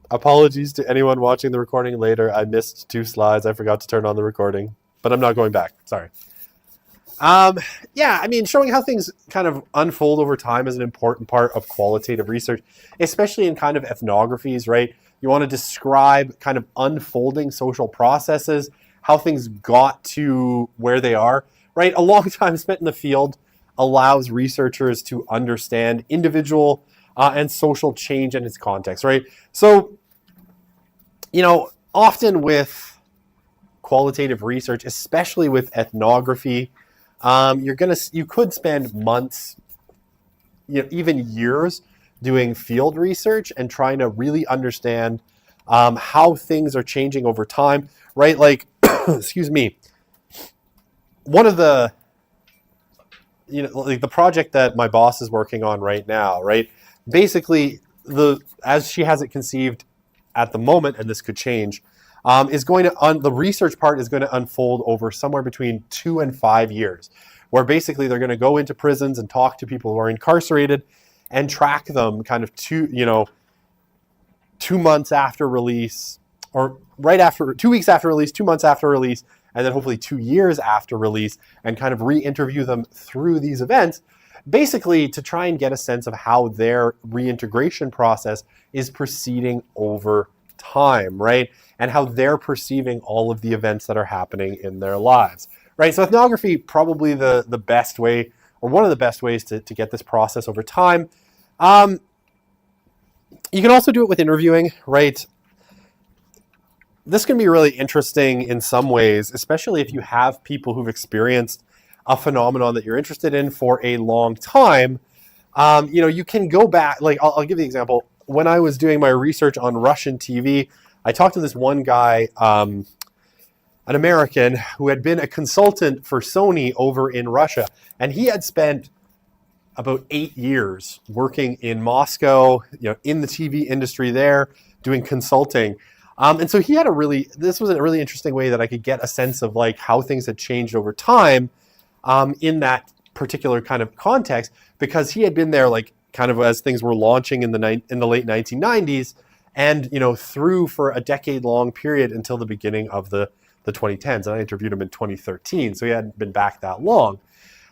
Apologies to anyone watching the recording later. I missed two slides. I forgot to turn on the recording, but I'm not going back. Sorry. Um, yeah, I mean, showing how things kind of unfold over time is an important part of qualitative research, especially in kind of ethnographies, right? You want to describe kind of unfolding social processes, how things got to where they are, right? A long time spent in the field allows researchers to understand individual and social change in its context, right? So, often with qualitative research, especially with ethnography, you could spend months, even years, doing field research and trying to really understand how things are changing over time, right? Like, excuse me, one of the like the project that my boss is working on right now, right? Basically, the as she has it conceived at the moment, and this could change, is going to the research part is going to unfold over somewhere between 2 and 5 years, where basically they're going to go into prisons and talk to people who are incarcerated and track them kind of 2 months after release, or right after 2 weeks after release, 2 months after release, and then hopefully 2 years after release, and kind of re-interview them through these events, basically to try and get a sense of how their reintegration process is proceeding over time, right? And how they're perceiving all of the events that are happening in their lives, right? So ethnography, probably the best way, or one of the best ways to get this process over time. You can also do it with interviewing, right? This can be really interesting in some ways, especially if you have people who've experienced a phenomenon that you're interested in for a long time. You can go back, like I'll give you the example. When I was doing my research on Russian TV, I talked to this one guy, an American, who had been a consultant for Sony over in Russia. And he had spent about 8 years working in Moscow, in the TV industry there, doing consulting. And so this was a really interesting way that I could get a sense of like how things had changed over time in that particular kind of context, because he had been there like kind of as things were launching in the late 1990s, and through for a decade-long period until the beginning of the 2010s. And I interviewed him in 2013, so he hadn't been back that long.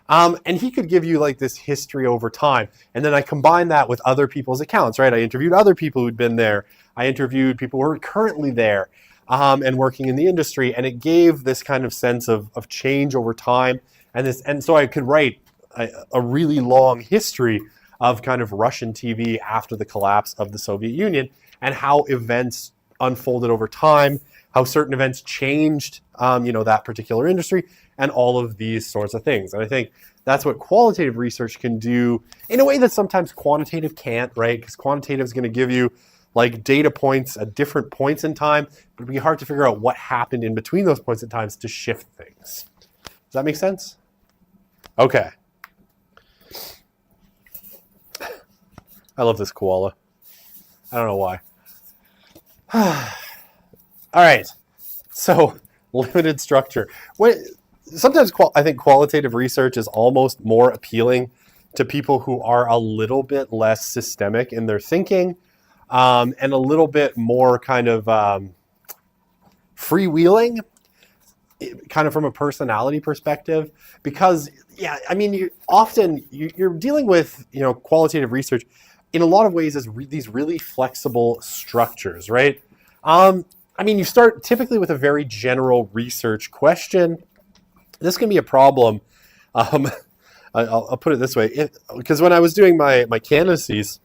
And he could give you like this history over time. And then I combined that with other people's accounts, right? I interviewed other people who'd been there. I interviewed people who are currently there and working in the industry. And it gave this kind of sense of change over time. And so I could write a really long history of kind of Russian TV after the collapse of the Soviet Union, and how events unfolded over time, how certain events changed, that particular industry, and all of these sorts of things. And I think that's what qualitative research can do in a way that sometimes quantitative can't, right? Because quantitative is going to give you like data points at different points in time, but it'd be hard to figure out what happened in between those points in times to shift things. Does that make sense? Okay. I love this koala. I don't know why. All right. So, limited structure. Sometimes I think qualitative research is almost more appealing to people who are a little bit less systemic in their thinking, and a little bit more kind of freewheeling, kind of from a personality perspective. Because, I mean, you're dealing with qualitative research in a lot of ways as these really flexible structures, right? I mean, you start typically with a very general research question. This can be a problem. I'll put it this way, because when I was doing my candidacies,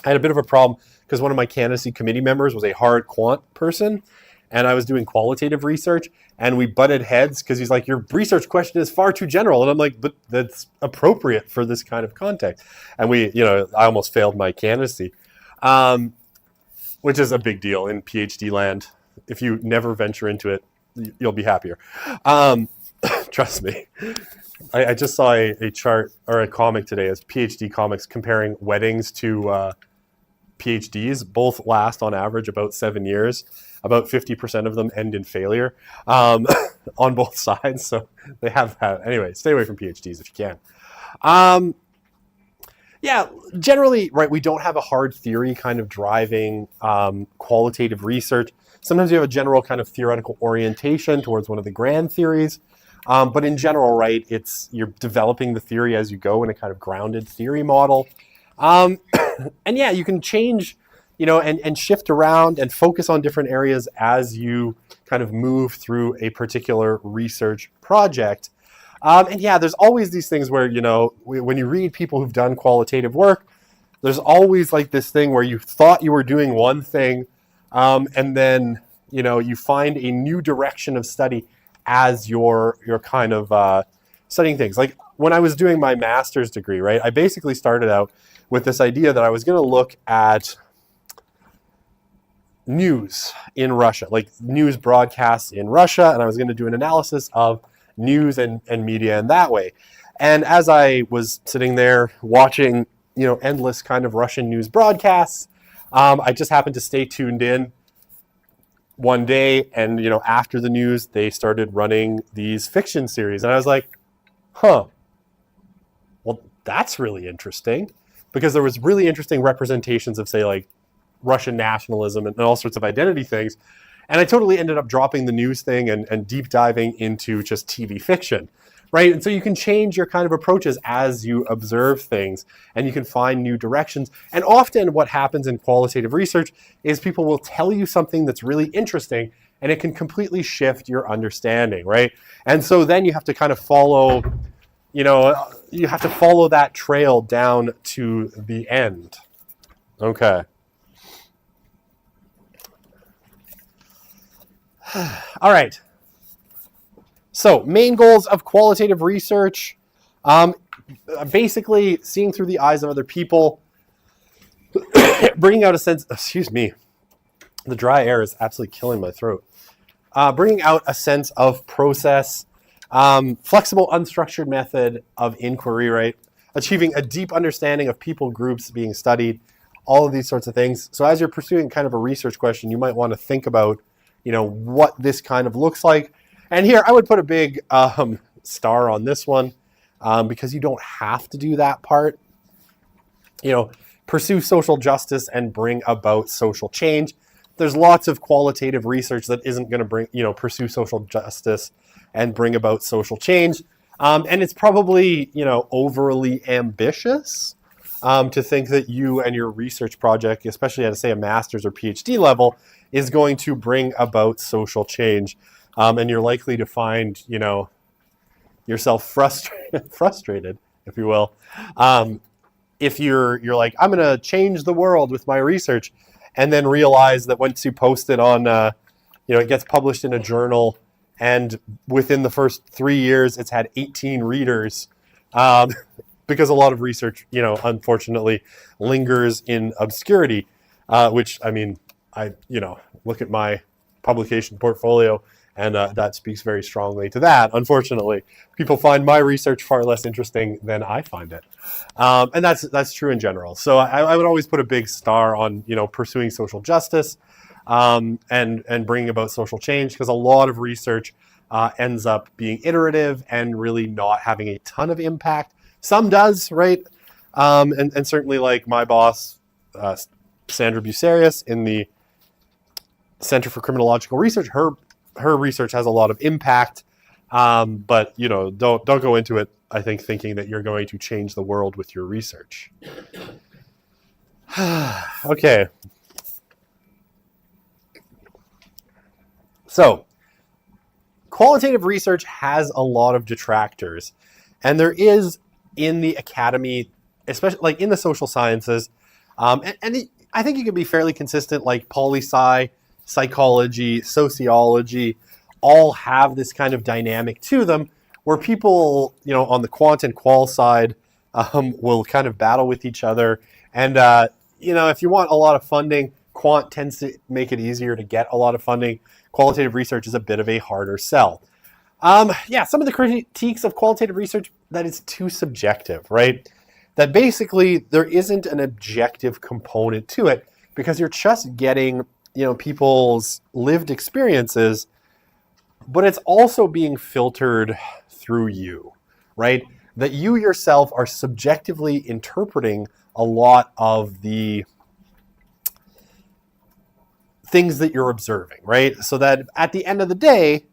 I had a bit of a problem because one of my candidacy committee members was a hard quant person, and I was doing qualitative research, and we butted heads because he's like, your research question is far too general. And I'm like, but that's appropriate for this kind of context. And I almost failed my candidacy, which is a big deal in PhD land. If you never venture into it, you'll be happier. Trust me. I just saw a chart or a comic today as PhD comics comparing weddings to PhDs. Both last on average about 7 years. About 50% of them end in failure on both sides. So they have that. Anyway, stay away from PhDs if you can. Yeah, generally, right, we don't have a hard theory kind of driving qualitative research. Sometimes you have a general kind of theoretical orientation towards one of the grand theories. But in general, right, you're developing the theory as you go in a kind of grounded theory model. Um, and yeah, you can change, and shift around and focus on different areas as you kind of move through a particular research project. And yeah, there's always these things where, when you read people who've done qualitative work, there's always like this thing where you thought you were doing one thing, and then, you find a new direction of study as you're kind of studying things. Like when I was doing my master's degree, right, I basically started out with this idea that I was going to look at news in Russia, like news broadcasts in Russia, and I was going to do an analysis of news and media in that way. And as I was sitting there watching, endless kind of Russian news broadcasts, I just happened to stay tuned in one day, and after the news, they started running these fiction series, and I was like, well, that's really interesting, because there was really interesting representations of, say, like Russian nationalism and all sorts of identity things. And I totally ended up dropping the news thing and deep diving into just TV fiction, right? And so you can change your kind of approaches as you observe things, and you can find new directions. And often what happens in qualitative research is people will tell you something that's really interesting, and it can completely shift your understanding, right? And so then you have to kind of follow, that trail down to the end. Okay. All right. So, main goals of qualitative research, basically seeing through the eyes of other people, bringing out a sense, excuse me, the dry air is absolutely killing my throat. Bringing out a sense of process, flexible, unstructured method of inquiry, right? Achieving a deep understanding of people groups being studied, all of these sorts of things. So as you're pursuing kind of a research question, you might want to think about, what this kind of looks like. And here I would put a big star on this one, because you don't have to do that part. Pursue social justice and bring about social change. There's lots of qualitative research that isn't going to pursue social justice and bring about social change. And it's probably, overly ambitious to think that you and your research project, especially at, say, a master's or PhD level, is going to bring about social change. And you're likely to find, yourself frustrated, if you will, if you're like, I'm going to change the world with my research, and then realize that once you post it on, it gets published in a journal, and within the first 3 years, it's had 18 readers, because a lot of research, unfortunately, lingers in obscurity, which, I look at my publication portfolio, and that speaks very strongly to that. Unfortunately, people find my research far less interesting than I find it, and that's true in general. So I would always put a big star on pursuing social justice, and bringing about social change, because a lot of research ends up being iterative and really not having a ton of impact. Some does, right? And certainly, like my boss, Sandra Bucerius in the Center for Criminological Research, her research has a lot of impact, but don't go into it, I think, thinking that you're going to change the world with your research. Okay. So, qualitative research has a lot of detractors, and there is in the academy, especially like in the social sciences, I think you can be fairly consistent, like poli-sci, psychology, sociology, all have this kind of dynamic to them where people, on the quant and qual side, will kind of battle with each other. And, if you want a lot of funding, quant tends to make it easier to get a lot of funding. Qualitative research is a bit of a harder sell. Some of the critiques of qualitative research, that it's too subjective, right? That basically there isn't an objective component to it, because you're just getting people's lived experiences, but it's also being filtered through you, right? that you yourself are subjectively interpreting a lot of the things that you're observing, right? So that at the end of the day,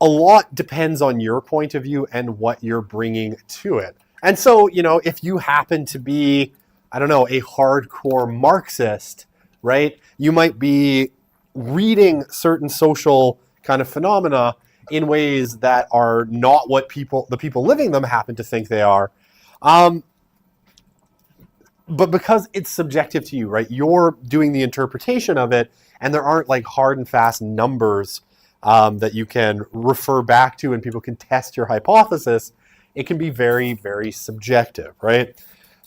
a lot depends on your point of view and what you're bringing to it. And so, if you happen to be, I don't know, a hardcore Marxist, right? You might be reading certain social kind of phenomena in ways that are not what the people living them happen to think they are. But because it's subjective to you, right? You're doing the interpretation of it, and there aren't like hard and fast numbers that you can refer back to and people can test your hypothesis. It can be very, very subjective, right?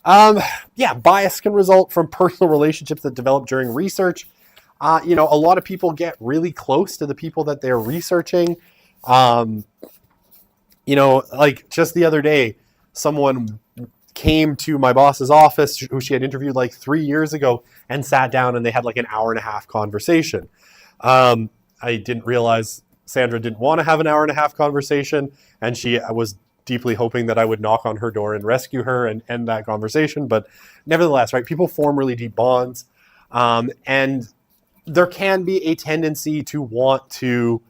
Bias can result from personal relationships that develop during research. A lot of people get really close to the people that they're researching. Like just the other day, someone came to my boss's office who she had interviewed like 3 years ago and sat down and they had like an hour and a half conversation. I didn't realize Sandra didn't want to have an hour and a half conversation, and she was deeply hoping that I would knock on her door and rescue her and end that conversation. But nevertheless, right, people form really deep bonds. And there can be a tendency to want to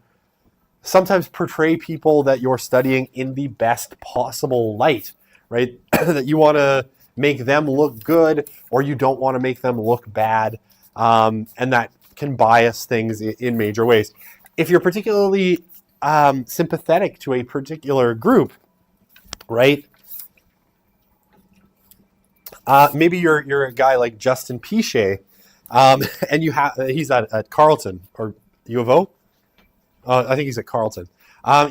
sometimes portray people that you're studying in the best possible light, right? That you want to make them look good or you don't want to make them look bad. And that can bias things in major ways. If you're particularly sympathetic to a particular group, right? Maybe you're a guy like Justin Piche, and he's at Carleton or U of O. I think he's at Carleton.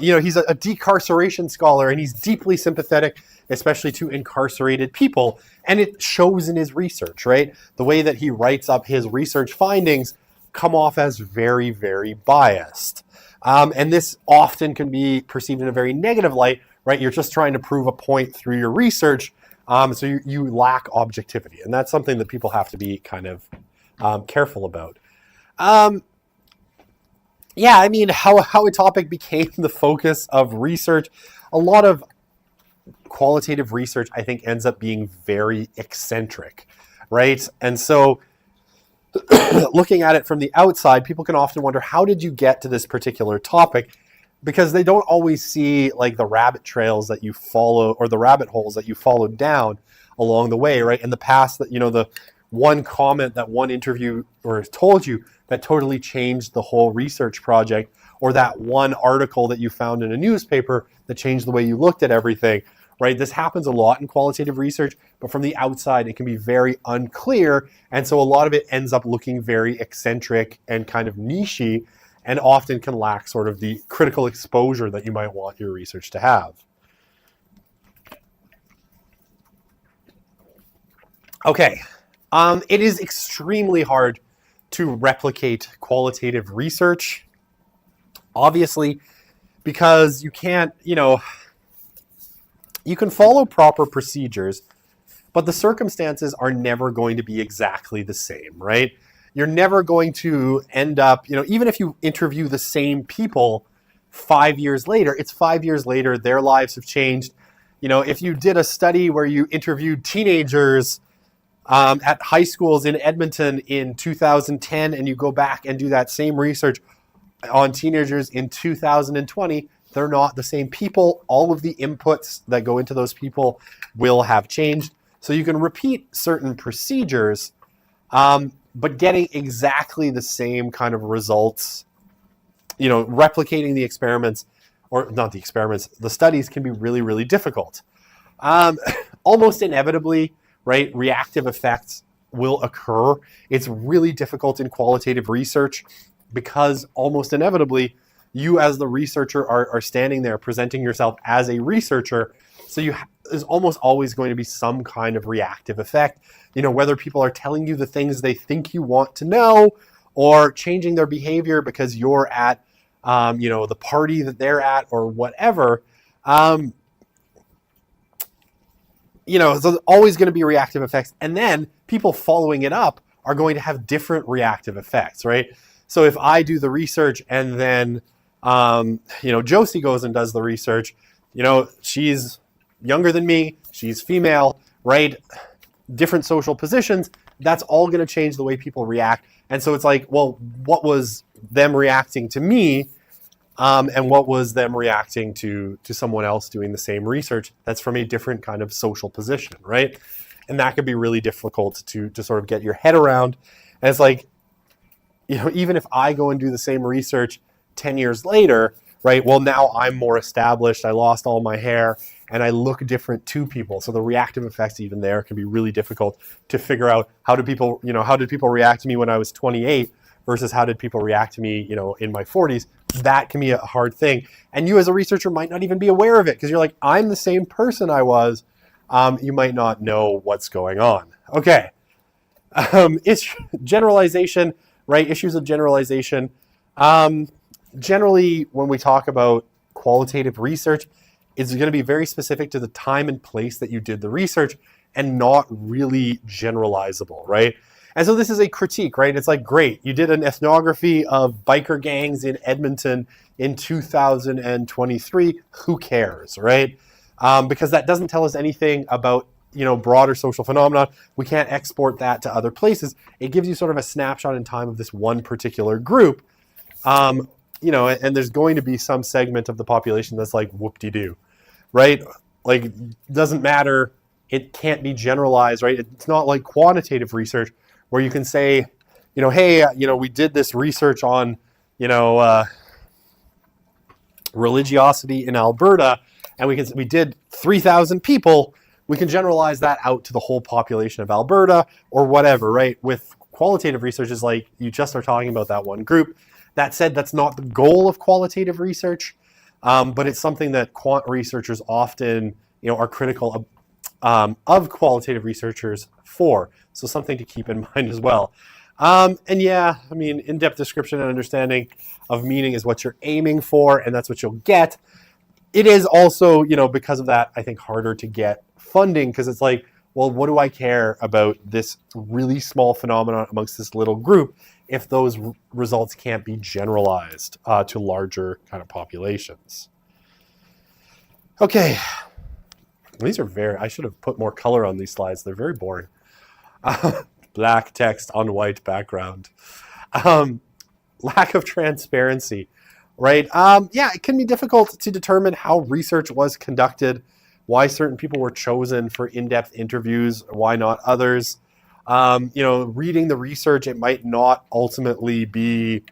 He's a decarceration scholar, and he's deeply sympathetic, especially to incarcerated people, and it shows in his research, right? The way that he writes up his research findings come off as very, very biased. And this often can be perceived in a very negative light, right? You're just trying to prove a point through your research, so you lack objectivity, and that's something that people have to be kind of careful about. How a topic became the focus of research. A lot of qualitative research, I think, ends up being very eccentric, right? And so looking at it from the outside, people can often wonder, how did you get to this particular topic? Because they don't always see like the rabbit trails that you follow or the rabbit holes that you followed down along the way, right? In the past, that the one comment that one interviewer told you that totally changed the whole research project, or that one article that you found in a newspaper that changed the way you looked at everything, right? This happens a lot in qualitative research, but from the outside, it can be very unclear. And so a lot of it ends up looking very eccentric and kind of niche-y, and often can lack sort of the critical exposure that you might want your research to have. Okay, it is extremely hard to replicate qualitative research, obviously, because you can't, you can follow proper procedures, but the circumstances are never going to be exactly the same, right? You're never going to end up, even if you interview the same people 5 years later, it's 5 years later, their lives have changed. If you did a study where you interviewed teenagers at high schools in Edmonton in 2010, and you go back and do that same research on teenagers in 2020, they're not the same people. All of the inputs that go into those people will have changed. So you can repeat certain procedures, but getting exactly the same kind of results, replicating the experiments, or not the experiments, the studies can be really, really difficult. Almost inevitably, right, reactive effects will occur. It's really difficult in qualitative research because almost inevitably, you as the researcher are standing there presenting yourself as a researcher. So there's almost always going to be some kind of reactive effect, whether people are telling you the things they think you want to know or changing their behavior because you're at, the party that they're at or whatever. So there's always going to be reactive effects. And then people following it up are going to have different reactive effects, right? So if I do the research and then, Josie goes and does the research, she's younger than me, she's female, right? Different social positions, that's all going to change the way people react. And so it's like, well, what was them reacting to me, and what was them reacting to someone else doing the same research that's from a different kind of social position, right? And that could be really difficult to sort of get your head around. And it's like, even if I go and do the same research 10 years later, right? Well, now I'm more established, I lost all my hair, and I look different to people. So the reactive effects even there can be really difficult to figure out how did people react to me when I was 28 versus how did people react to me, in my 40s. That can be a hard thing. And you as a researcher might not even be aware of it because you're like, I'm the same person I was. You might not know what's going on. Okay. It's generalization, right? Issues of generalization. Generally, when we talk about qualitative research, it's going to be very specific to the time and place that you did the research and not really generalizable, right? And so this is a critique, right? It's like, great, you did an ethnography of biker gangs in Edmonton in 2023. Who cares, right? Because that doesn't tell us anything about broader social phenomenon. We can't export that to other places. It gives you sort of a snapshot in time of this one particular group. And there's going to be some segment of the population that's like, whoop-de-doo, right? Like, doesn't matter. It can't be generalized, right? It's not like quantitative research where you can say, hey, we did this research on, religiosity in Alberta, and we did 3,000 people. We can generalize that out to the whole population of Alberta or whatever, right? With qualitative research is like, you just are talking about that one group. That said, that's not the goal of qualitative research, but it's something that quant researchers often, are critical of qualitative researchers for. So something to keep in mind as well. In-depth description and understanding of meaning is what you're aiming for, and that's what you'll get. It is also, because of that, I think harder to get funding because it's like, well, what do I care about this really small phenomenon amongst this little group if those results can't be generalized to larger kind of populations? Okay. These are I should have put more color on these slides. They're very boring. Black text on white background. Lack of transparency, right? It can be difficult to determine how research was conducted, why certain people were chosen for in-depth interviews, why not others. Reading the research, it might not ultimately be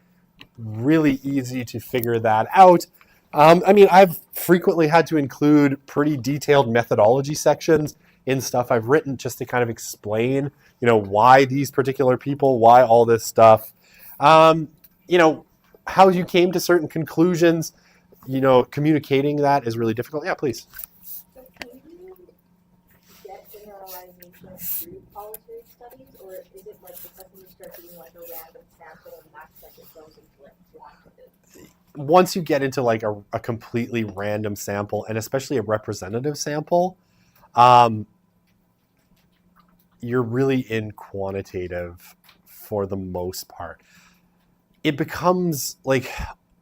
really easy to figure that out. I've frequently had to include pretty detailed methodology sections in stuff I've written just to kind of explain, why these particular people, why all this stuff, how you came to certain conclusions, communicating that is really difficult. Yeah, please. So can you get generalization through qualitative studies, or is it like the second you start doing like a random sample and that's like it goes into like quantitative? Once you get into like a completely random sample, and especially a representative sample, you're really in quantitative for the most part. It becomes like,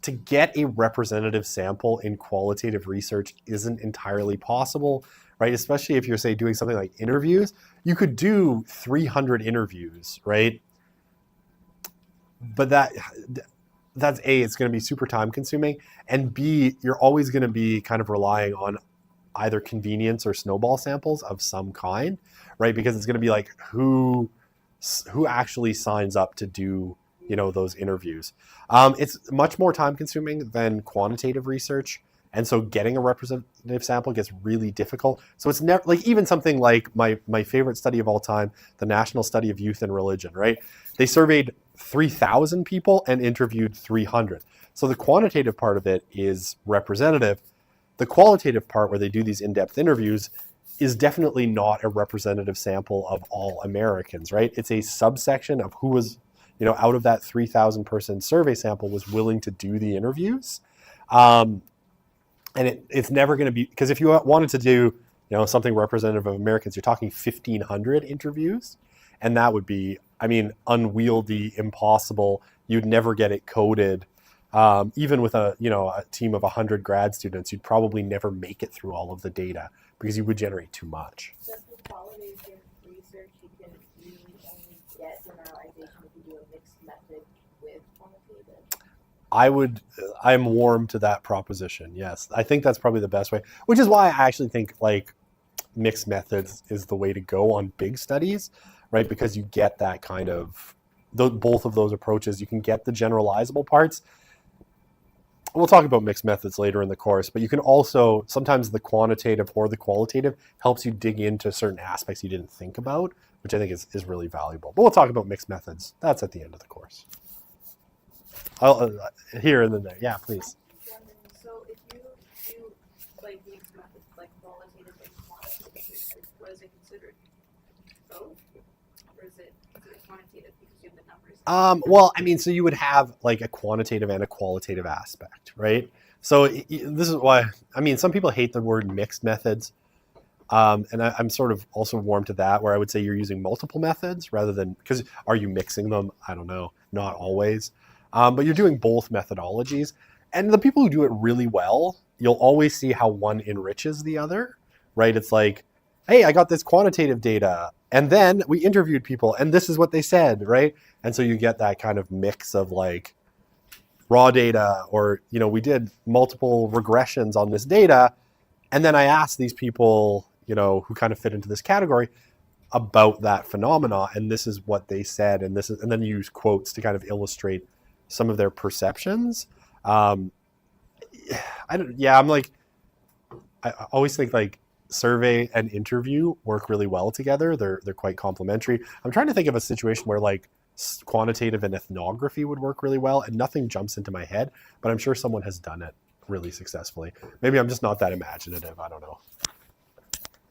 to get a representative sample in qualitative research isn't entirely possible, right? Especially if you're, say, doing something like interviews. You could do 300 interviews, right? But that's A, it's going to be super time consuming, and B, you're always going to be kind of relying on either convenience or snowball samples of some kind, right? Because it's going to be like, who actually signs up to do those interviews. It's much more time consuming than quantitative research. And so getting a representative sample gets really difficult. So it's never like, even something like my favorite study of all time, the National Study of Youth and Religion, right? They surveyed 3,000 people and interviewed 300. So the quantitative part of it is representative. The qualitative part, where they do these in-depth interviews, is definitely not a representative sample of all Americans, right? It's a subsection of who was, out of that 3,000 person survey sample was willing to do the interviews. And it's never going to be, because if you wanted to do, something representative of Americans, you're talking 1,500 interviews. And that would be, unwieldy, impossible. You'd never get it coded. Even with a team of 100 grad students, you'd probably never make it through all of the data because you would generate too much. Just with qualitative research, you can really only get generalization if you do a mixed method with quantitative. I'm warm to that proposition. Yes, I think that's probably the best way, which is why I actually think like mixed methods is the way to go on big studies, right? Because you get that kind of both of those approaches. You can get the generalizable parts. We'll talk about mixed methods later in the course, but you can also, sometimes the quantitative or the qualitative helps you dig into certain aspects you didn't think about, which I think is really valuable. But we'll talk about mixed methods. That's at the end of the course. Here and then there. Yeah, please. So if you do like mixed methods, like qualitative and quantitative research, what is it considered? Both? Or is it quantitative because you have the numbers? Well, I mean, so you would have like a quantitative and a qualitative aspect, right? So this is why, I mean, some people hate the word mixed methods. And I'm sort of also warm to that, where I would say you're using multiple methods rather than, because are you mixing them? I don't know, not always. But you're doing both methodologies. And the people who do it really well, you'll always see how one enriches the other, right? It's like, hey, I got this quantitative data, and then we interviewed people, and this is what they said, right? And so you get that kind of mix of like raw data, or, we did multiple regressions on this data, and then I asked these people, who kind of fit into this category about that phenomena, and this is what they said, and then you use quotes to kind of illustrate some of their perceptions. I always think like survey and interview work really well together. They're quite complementary. I'm trying to think of a situation where like quantitative and ethnography would work really well, and nothing jumps into my head, but I'm sure someone has done it really successfully. Maybe I'm just not that imaginative. I don't know.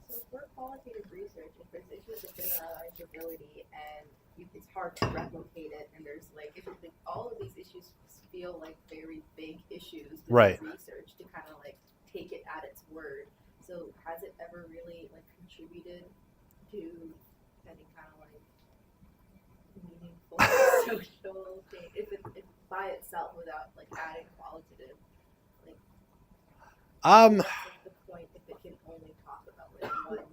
So for qualitative research, if there's issues of generalizability and it's hard to replicate it, and there's like all of these issues feel like very big issues in right. research to kind of like take it at its word. So has it ever really like contributed to any kind of like meaningful social thing if by itself without like adding qualitative? Like the point if it can only talk about like one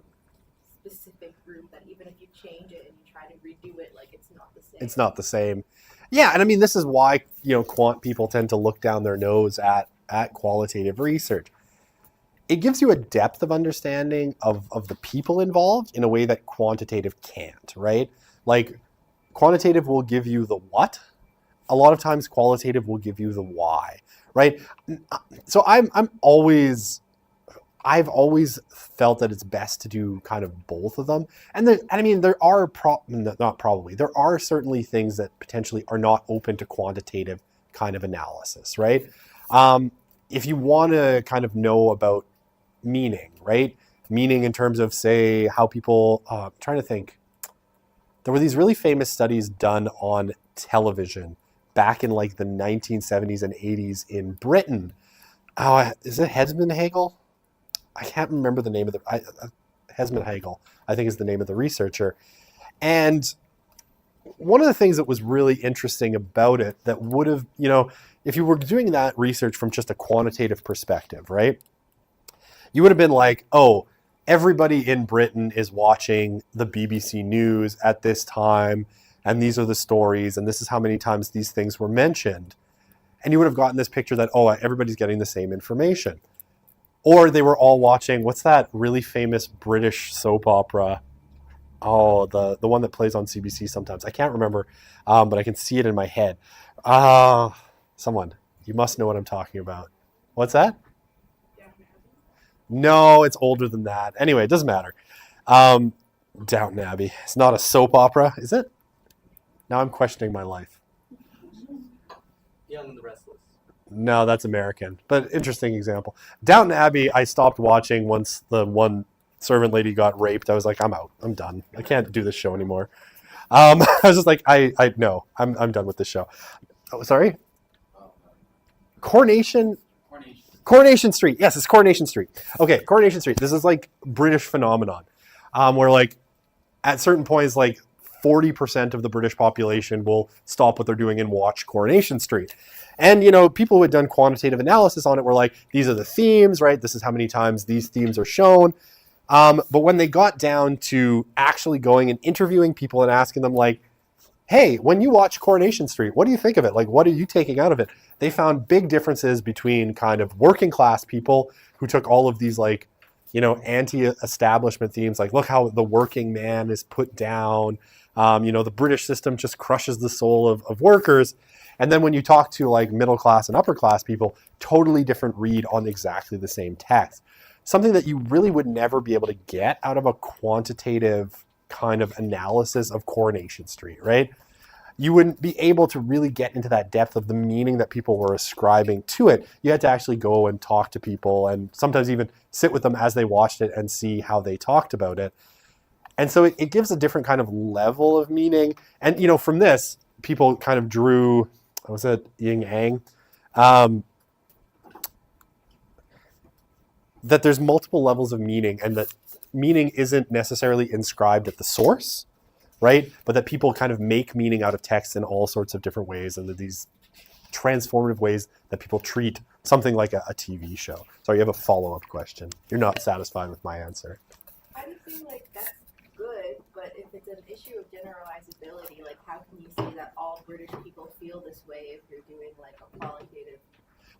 specific group, that even if you change it and you try to redo it, like it's not the same. It's not the same. Yeah, and I mean, this is why, quant people tend to look down their nose at qualitative research. It gives you a depth of understanding of the people involved in a way that quantitative can't, right? Like, quantitative will give you the what. A lot of times qualitative will give you the why, right? So I've always felt that it's best to do kind of both of them. And I mean, there are there are certainly things that potentially are not open to quantitative kind of analysis, right? If you want to kind of know about meaning, right? Meaning in terms of, say, how people, I'm trying to think. There were these really famous studies done on television back in like the 1970s and 80s in Britain. Is it Hesman Hagel? I can't remember the name of Hesman Hagel, I think is the name of the researcher. And one of the things that was really interesting about it that would have, if you were doing that research from just a quantitative perspective, right? You would have been like, oh, everybody in Britain is watching the BBC News at this time, and these are the stories, and this is how many times these things were mentioned. And you would have gotten this picture that, oh, everybody's getting the same information. Or they were all watching, what's that really famous British soap opera? Oh, the one that plays on CBC sometimes. I can't remember, but I can see it in my head. Someone, you must know what I'm talking about. What's that? No, it's older than that. Anyway, it doesn't matter. Downton Abbey. It's not a soap opera, is it? Now I'm questioning my life. Young and the Restless. No, that's American, but interesting example. Downton Abbey, I stopped watching once the one servant lady got raped. I was like, I'm out. I'm done. I can't do this show anymore. I was just like, no, I'm done with this show. Oh, sorry? Coronation Street. Yes, it's Coronation Street. Okay, Coronation Street. This is like British phenomenon, where like at certain points, like 40% of the British population will stop what they're doing and watch Coronation Street. And, people who had done quantitative analysis on it were like, these are the themes, right? This is how many times these themes are shown. But when they got down to actually going and interviewing people and asking them like, hey, when you watch Coronation Street, what do you think of it? Like, what are you taking out of it? They found big differences between kind of working class people who took all of these like, anti-establishment themes, like look how the working man is put down. The British system just crushes the soul of workers. And then when you talk to like middle class and upper class people, totally different read on exactly the same text. Something that you really would never be able to get out of a quantitative kind of analysis of Coronation Street, right? You wouldn't be able to really get into that depth of the meaning that people were ascribing to it. You had to actually go and talk to people and sometimes even sit with them as they watched it and see how they talked about it. And so it gives a different kind of level of meaning. And, from this, people kind of drew, was it yin yang? That there's multiple levels of meaning and that meaning isn't necessarily inscribed at the source, right? But that people kind of make meaning out of text in all sorts of different ways, and that these transformative ways that people treat something like a TV show. Sorry, you have a follow-up question. You're not satisfied with my answer. I would feel like that's good, but if it's an issue of generalizability, like how can you say that all British people feel this way if you're doing like a qualitative?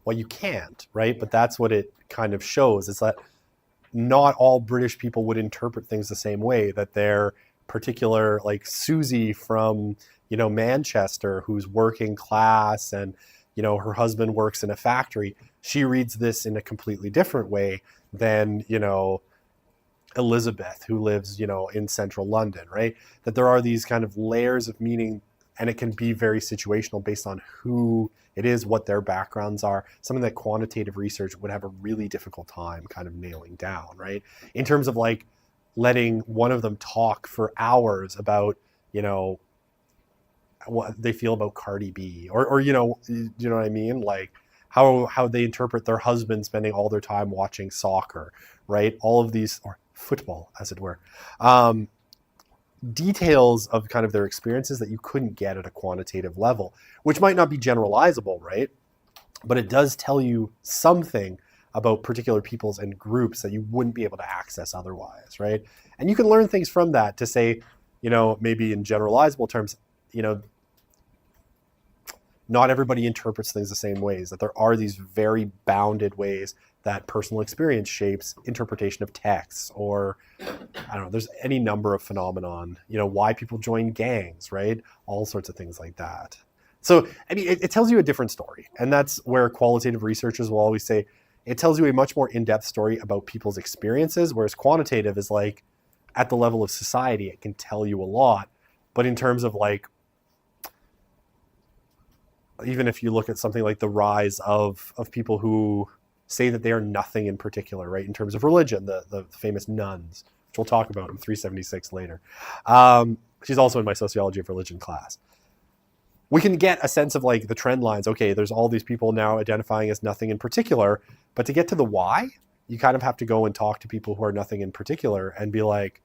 Well, you can't, right? But that's what it kind of shows. It's that not all British people would interpret things the same way, that their particular, like Susie from, Manchester, who's working class and, her husband works in a factory, she reads this in a completely different way than, Elizabeth, who lives, in central London, right? That there are these kind of layers of meaning, and it can be very situational based on who it is, what their backgrounds are, something that quantitative research would have a really difficult time kind of nailing down, right? In terms of like letting one of them talk for hours about, what they feel about Cardi B or you know what I mean? Like how they interpret their husband spending all their time watching soccer, right? All of these, or football as it were, details of kind of their experiences that you couldn't get at a quantitative level, which might not be generalizable, right? But it does tell you something about particular peoples and groups that you wouldn't be able to access otherwise, right? And you can learn things from that to say, maybe in generalizable terms, not everybody interprets things the same ways, that there are these very bounded ways that personal experience shapes interpretation of texts, or I don't know, there's any number of phenomenon, why people join gangs, right? All sorts of things like that. So, I mean, it tells you a different story. And that's where qualitative researchers will always say, it tells you a much more in-depth story about people's experiences, whereas quantitative is like, at the level of society, it can tell you a lot. But in terms of like, even if you look at something like the rise of people who say that they are nothing in particular, right? In terms of religion, the famous nuns, which we'll talk about in 376 later. She's also in my sociology of religion class. We can get a sense of like the trend lines. Okay, there's all these people now identifying as nothing in particular, but to get to the why, you kind of have to go and talk to people who are nothing in particular and be like,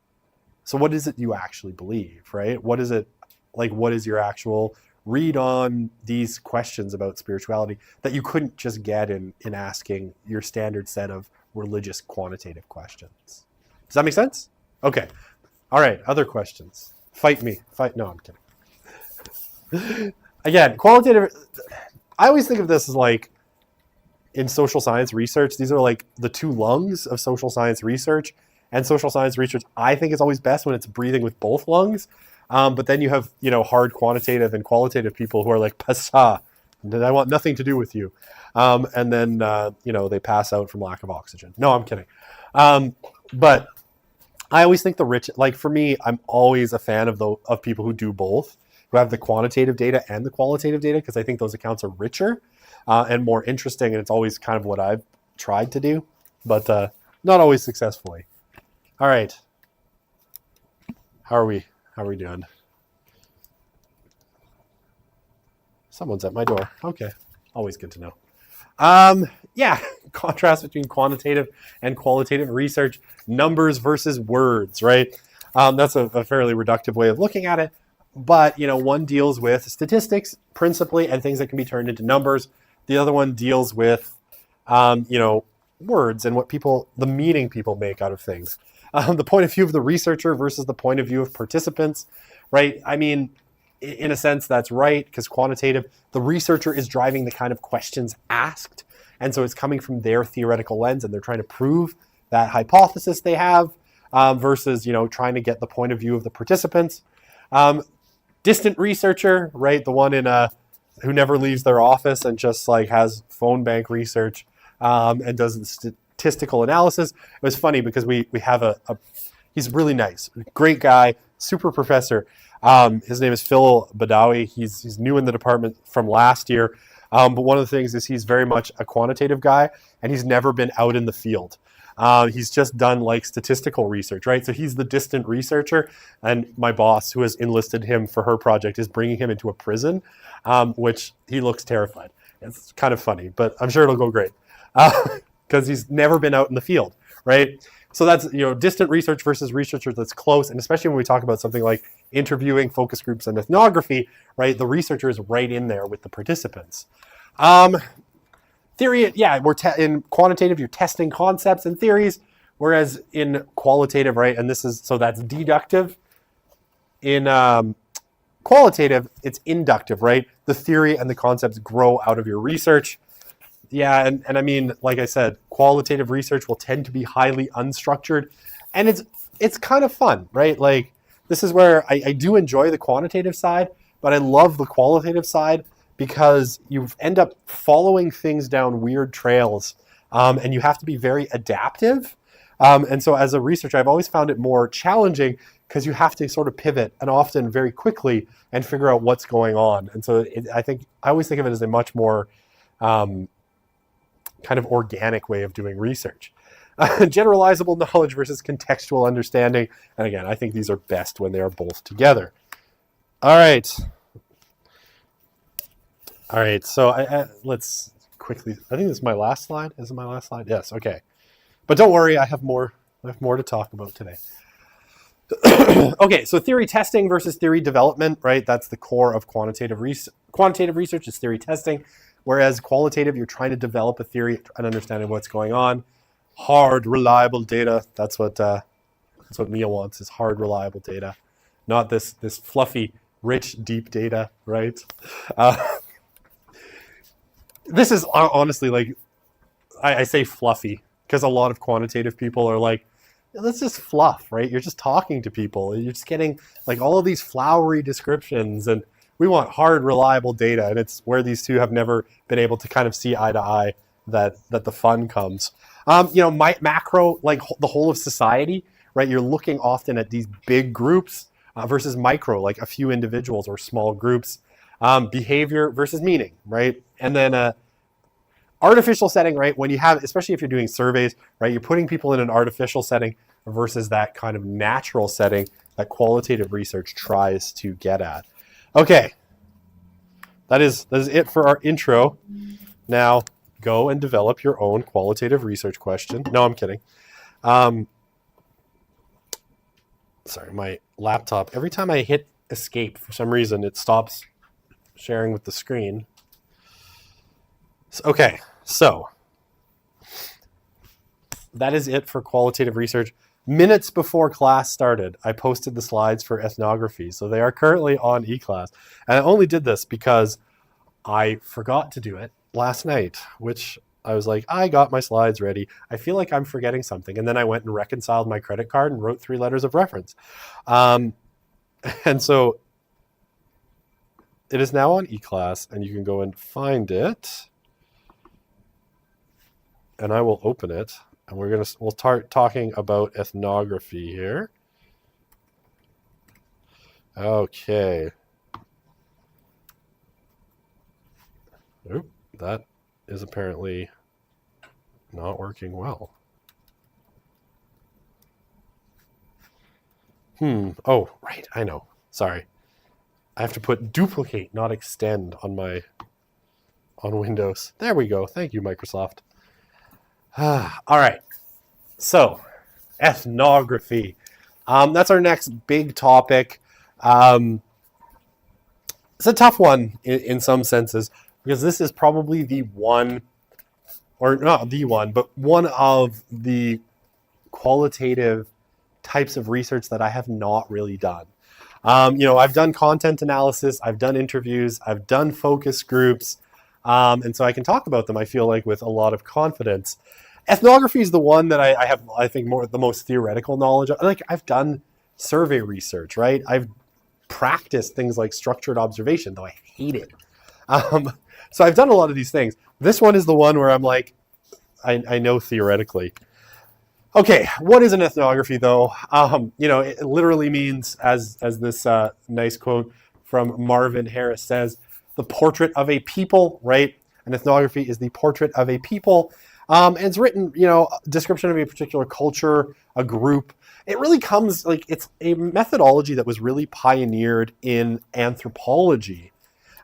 so what is it you actually believe, right? What is it, like, what is your actual read on these questions about spirituality that you couldn't just get in asking your standard set of religious quantitative questions? Does that make sense? Okay. All right. Other questions. Fight me. No, I'm kidding. Again, qualitative, I always think of this as like in social science research, these are like the two lungs of social science research. And social science research, I think, is always best when it's breathing with both lungs. But then you have, hard quantitative and qualitative people who are like, passa, I want nothing to do with you. And then, they pass out from lack of oxygen. No, I'm kidding. But I always think the rich, like for me, I'm always a fan of people who do both, who have the quantitative data and the qualitative data, because I think those accounts are richer and more interesting. And it's always kind of what I've tried to do, but not always successfully. All right. How are we doing? Someone's at my door. Okay. Always good to know. Yeah. Contrast between quantitative and qualitative research, numbers versus words, right? That's a fairly reductive way of looking at it. but one deals with statistics principally and things that can be turned into numbers. The other one deals with words and the meaning people make out of things. The point of view of the researcher versus the point of view of participants, right? I mean, in a sense, that's right, because quantitative, the researcher is driving the kind of questions asked. And so it's coming from their theoretical lens, and they're trying to prove that hypothesis they have versus, trying to get the point of view of the participants. Distant researcher, right? The one who never leaves their office and just has phone bank research and does the statistical analysis. It was funny because we have he's really nice, great guy, super professor. His name is Phil Badawi. He's new in the department from last year. But one of the things is he's very much a quantitative guy, and he's never been out in the field. He's just done statistical research, right? So he's the distant researcher, and my boss, who has enlisted him for her project, is bringing him into a prison, which he looks terrified. It's kind of funny, but I'm sure it'll go great because he's never been out in the field, right? So that's distant research versus researcher that's close, and especially when we talk about something like interviewing, focus groups, and ethnography, right? The researcher is right in there with the participants. Theory, yeah, in quantitative, you're testing concepts and theories, whereas in qualitative, right, and that's deductive. In qualitative, it's inductive, right? The theory and the concepts grow out of your research. Yeah, and I mean, like I said, qualitative research will tend to be highly unstructured, and it's kind of fun, right? This is where I do enjoy the quantitative side, but I love the qualitative side because you end up following things down weird trails, and you have to be very adaptive. And so as a researcher, I've always found it more challenging because you have to sort of pivot, and often very quickly, and figure out what's going on. And so I always think of it as a much more kind of organic way of doing research. Generalizable knowledge versus contextual understanding. And again, I think these are best when they are both together. All right, so let's quickly, I think this is my last slide. Is it my last slide? Yes, okay. But don't worry, I have more to talk about today. Okay, so theory testing versus theory development, right? That's the core of quantitative research. Quantitative research is theory testing, whereas qualitative, you're trying to develop a theory and understanding what's going on. Hard, reliable data. That's what Mia wants, is hard, reliable data, not this fluffy, rich, deep data, right? This is honestly I say fluffy because a lot of quantitative people are that's just fluff, right? You're just talking to people. You're just getting all of these flowery descriptions, and we want hard, reliable data. And it's where these two have never been able to kind of see eye to eye that the fun comes. Macro, the whole of society, right? You're looking often at these big groups versus micro, a few individuals or small groups. Behavior versus meaning, right? And then artificial setting, right? When you have, especially if you're doing surveys, right? You're putting people in an artificial setting versus that kind of natural setting that qualitative research tries to get at. Okay, that is it for our intro. Now go and develop your own qualitative research question. No, I'm kidding. Sorry, my laptop, every time I hit escape, for some reason, it stops sharing with the screen. Okay, so that is it for qualitative research. Minutes before class started, I posted the slides for ethnography, so they are currently on eClass. And I only did this because I forgot to do it last night, which I was I got my slides ready. I feel like I'm forgetting something. And then I went and reconciled my credit card and wrote 3 letters of reference. And so it is now on eClass, and you can go and find it. And I will open it. And we'll start talking about ethnography here. Okay. Oop, that is apparently not working well. Oh, right, I know. Sorry. I have to put duplicate, not extend on Windows. There we go. Thank you, Microsoft. All right. So, ethnography. That's our next big topic. it's a tough one in some senses, because this is probably the one, or not the one, but one of the qualitative types of research that I have not really done. I've done content analysis, I've done interviews, I've done focus groups, and so I can talk about them, I feel like, with a lot of confidence. Ethnography is the one that I have, I think, the most theoretical knowledge of. Like, I've done survey research, right? I've practiced things like structured observation, though I hate it. So I've done a lot of these things. This one is the one where I'm like, I know theoretically. Okay, what is an ethnography, though? It literally means, as this nice quote from Marvin Harris says, the portrait of a people, right? An ethnography is the portrait of a people. And it's written, description of a particular culture, a group. It really comes, like, it's a methodology that was really pioneered in anthropology.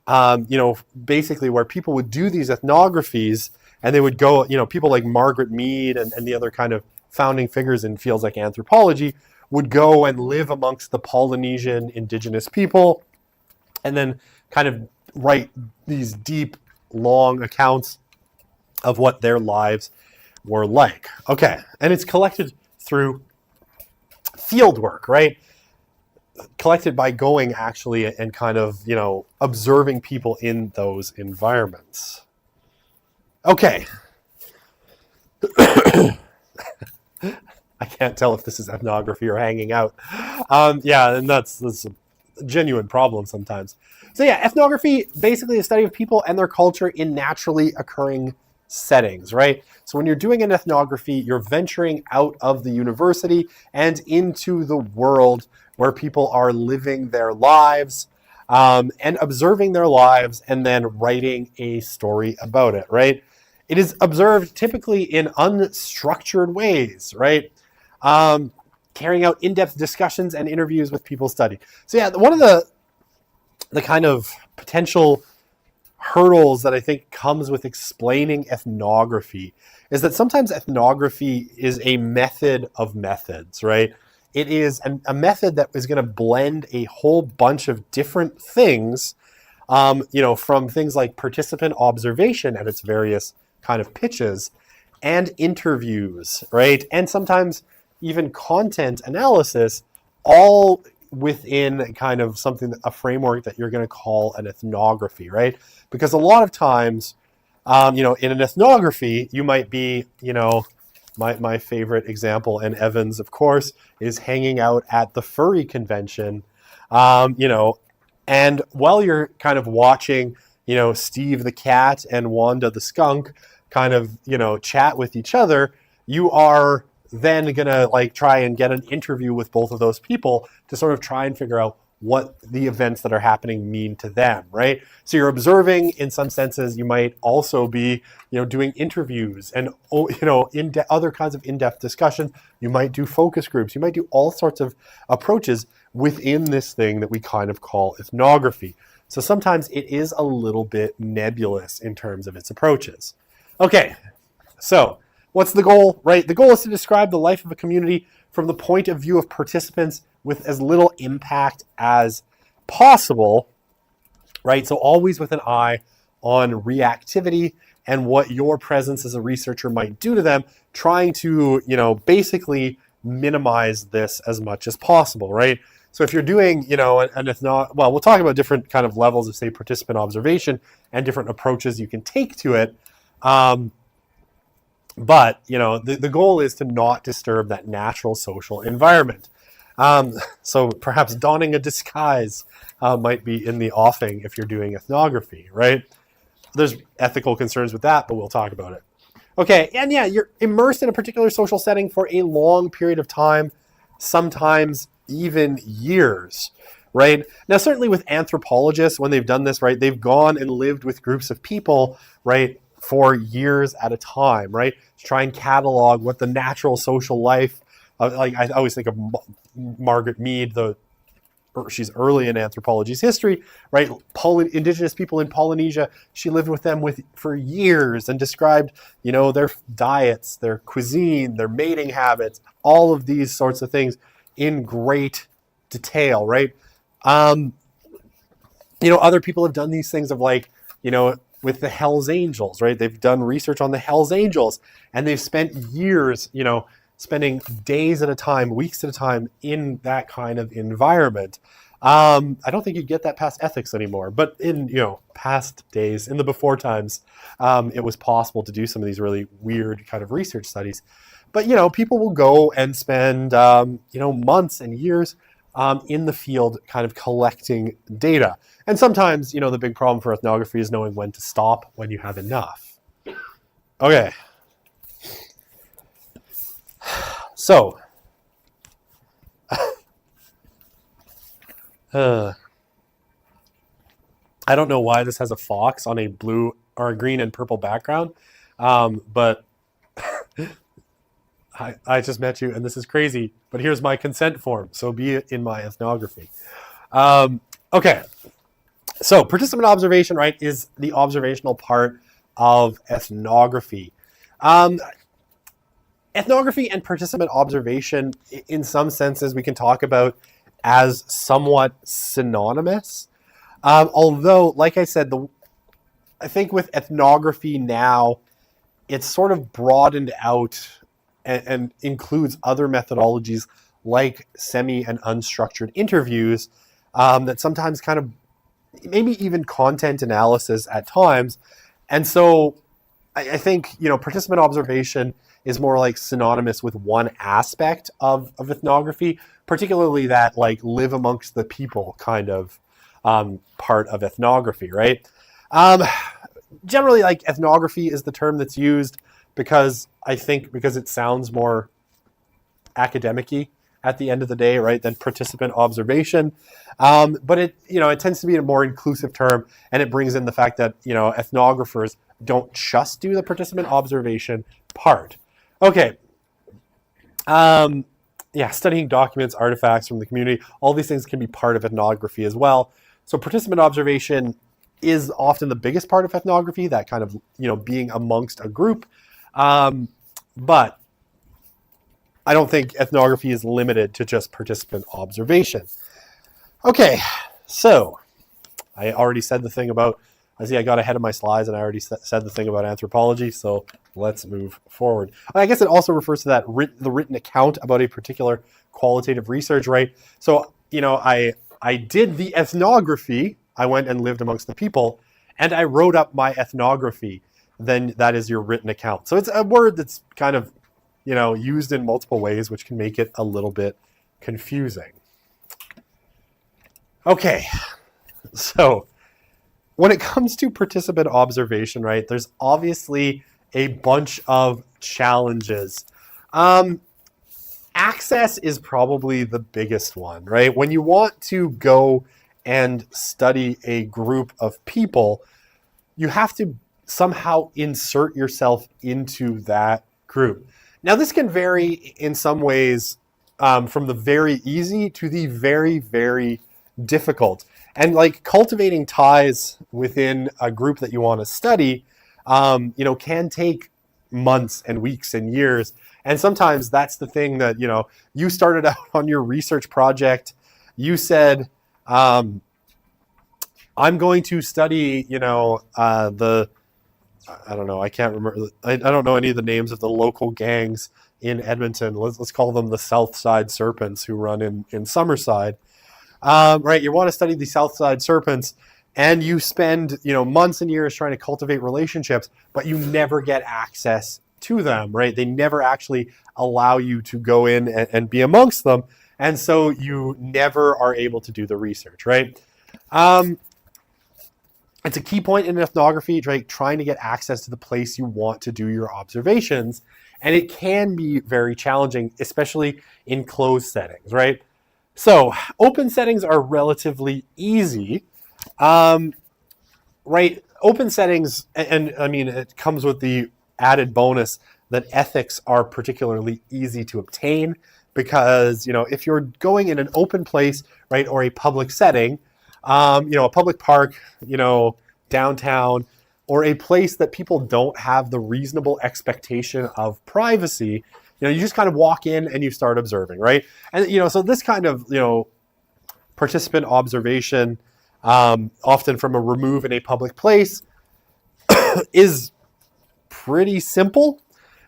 Basically where people would do these ethnographies, and they would go, people like Margaret Mead and the other kind of founding figures in fields like anthropology would go and live amongst the Polynesian indigenous people, and then kind of write these deep, long accounts of what their lives were like. Okay, and it's collected through field work, right? Collected by going actually and kind of, observing people in those environments. Okay. I can't tell if this is ethnography or hanging out. And that's a genuine problem sometimes. So yeah, ethnography, basically a study of people and their culture in naturally occurring settings, right? So when you're doing an ethnography, you're venturing out of the university and into the world where people are living their lives, and observing their lives and then writing a story about it, right? It is observed typically in unstructured ways, right? Carrying out in-depth discussions and interviews with people studied. So yeah, one of the kind of potential hurdles that I think comes with explaining ethnography is that sometimes ethnography is a method of methods, right? It is a method that is going to blend a whole bunch of different things, from things like participant observation at its various kind of pitches and interviews, right? And sometimes even content analysis, all within kind of a framework that you're going to call an ethnography, right? Because a lot of times, in an ethnography, you might be, my favorite example, and Evan's, of course, is hanging out at the furry convention, and while you're kind of watching, Steve the cat and Wanda the skunk kind of, chat with each other, you are then gonna try and get an interview with both of those people to sort of try and figure out what the events that are happening mean to them, right? So you're observing in some senses. You might also be, doing interviews and, other kinds of in-depth discussions. You might do focus groups. You might do all sorts of approaches within this thing that we kind of call ethnography. So sometimes it is a little bit nebulous in terms of its approaches. Okay, so what's the goal, right? The goal is to describe the life of a community from the point of view of participants with as little impact as possible, right? So always with an eye on reactivity and what your presence as a researcher might do to them, trying to, basically minimize this as much as possible, right? So if you're doing, we'll talk about different kind of levels of, say, participant observation and different approaches you can take to it. But, the goal is to not disturb that natural social environment. So perhaps donning a disguise might be in the offing if you're doing ethnography, right? There's ethical concerns with that, but we'll talk about it. Okay, and yeah, you're immersed in a particular social setting for a long period of time, sometimes even years, right? Now, certainly with anthropologists, when they've done this, right, they've gone and lived with groups of people, right, for years at a time, right? To try and catalog what the natural social life, I always think of Margaret Mead, she's early in anthropology's history, right? Indigenous people in Polynesia, she lived with them for years and described, their diets, their cuisine, their mating habits, all of these sorts of things in great detail, right? Other people have done these things of like, with the Hells Angels, right? They've done research on the Hells Angels, and they've spent years, spending days at a time, weeks at a time in that kind of environment. I don't think you'd get that past ethics anymore, but in, past days, in the before times, it was possible to do some of these really weird kind of research studies. But, people will go and spend, months and years in the field kind of collecting data. And sometimes, the big problem for ethnography is knowing when to stop when you have enough. Okay. So, I don't know why this has a fox on a blue or a green and purple background, but I just met you and this is crazy, but here's my consent form, so be it in my ethnography. Okay, so participant observation, right, is the observational part of ethnography. Ethnography and participant observation, in some senses, we can talk about as somewhat synonymous. Although, like I said, I think with ethnography now, it's sort of broadened out and includes other methodologies like semi and unstructured interviews that sometimes kind of maybe even content analysis at times. And so I think, participant observation is more like synonymous with one aspect of ethnography, particularly that like live amongst the people kind of part of ethnography, right? Generally, like ethnography is the term that's used because it sounds more academic-y at the end of the day, right, than participant observation. But it tends to be a more inclusive term, and it brings in the fact that, ethnographers don't just do the participant observation part. Okay. Studying documents, artifacts from the community, all these things can be part of ethnography as well. So participant observation is often the biggest part of ethnography, that kind of, being amongst a group. But I don't think ethnography is limited to just participant observation. Okay, so I already said the thing about, I got ahead of my slides and I already said the thing about anthropology, so let's move forward. I guess it also refers to the written account about a particular qualitative research, right? So, I did the ethnography, I went and lived amongst the people, and I wrote up my ethnography. Then that is your written account. So it's a word that's kind of, used in multiple ways, which can make it a little bit confusing. Okay, so when it comes to participant observation, right, there's obviously a bunch of challenges. Access is probably the biggest one, right? When you want to go and study a group of people, you have to somehow insert yourself into that group. Now, this can vary in some ways from the very easy to the very, very difficult. And like cultivating ties within a group that you want to study, can take months and weeks and years. And sometimes that's the thing that, you started out on your research project. You said, I'm going to study, I don't know. I can't remember. I don't know any of the names of the local gangs in Edmonton. Let's call them the South Side Serpents, who run in Summerside. Right. You want to study the South Side Serpents, and you spend, months and years trying to cultivate relationships, but you never get access to them, right? They never actually allow you to go in and be amongst them. And so you never are able to do the research, right? It's a key point in ethnography, right? Trying to get access to the place you want to do your observations. And it can be very challenging, especially in closed settings, right? So open settings are relatively easy, right? Open settings, and I mean, it comes with the added bonus that ethics are particularly easy to obtain because, if you're going in an open place, right, or a public setting, a public park, downtown, or a place that people don't have the reasonable expectation of privacy, you just kind of walk in and you start observing, right? And, so this kind of, participant observation often from a remove in a public place, is pretty simple,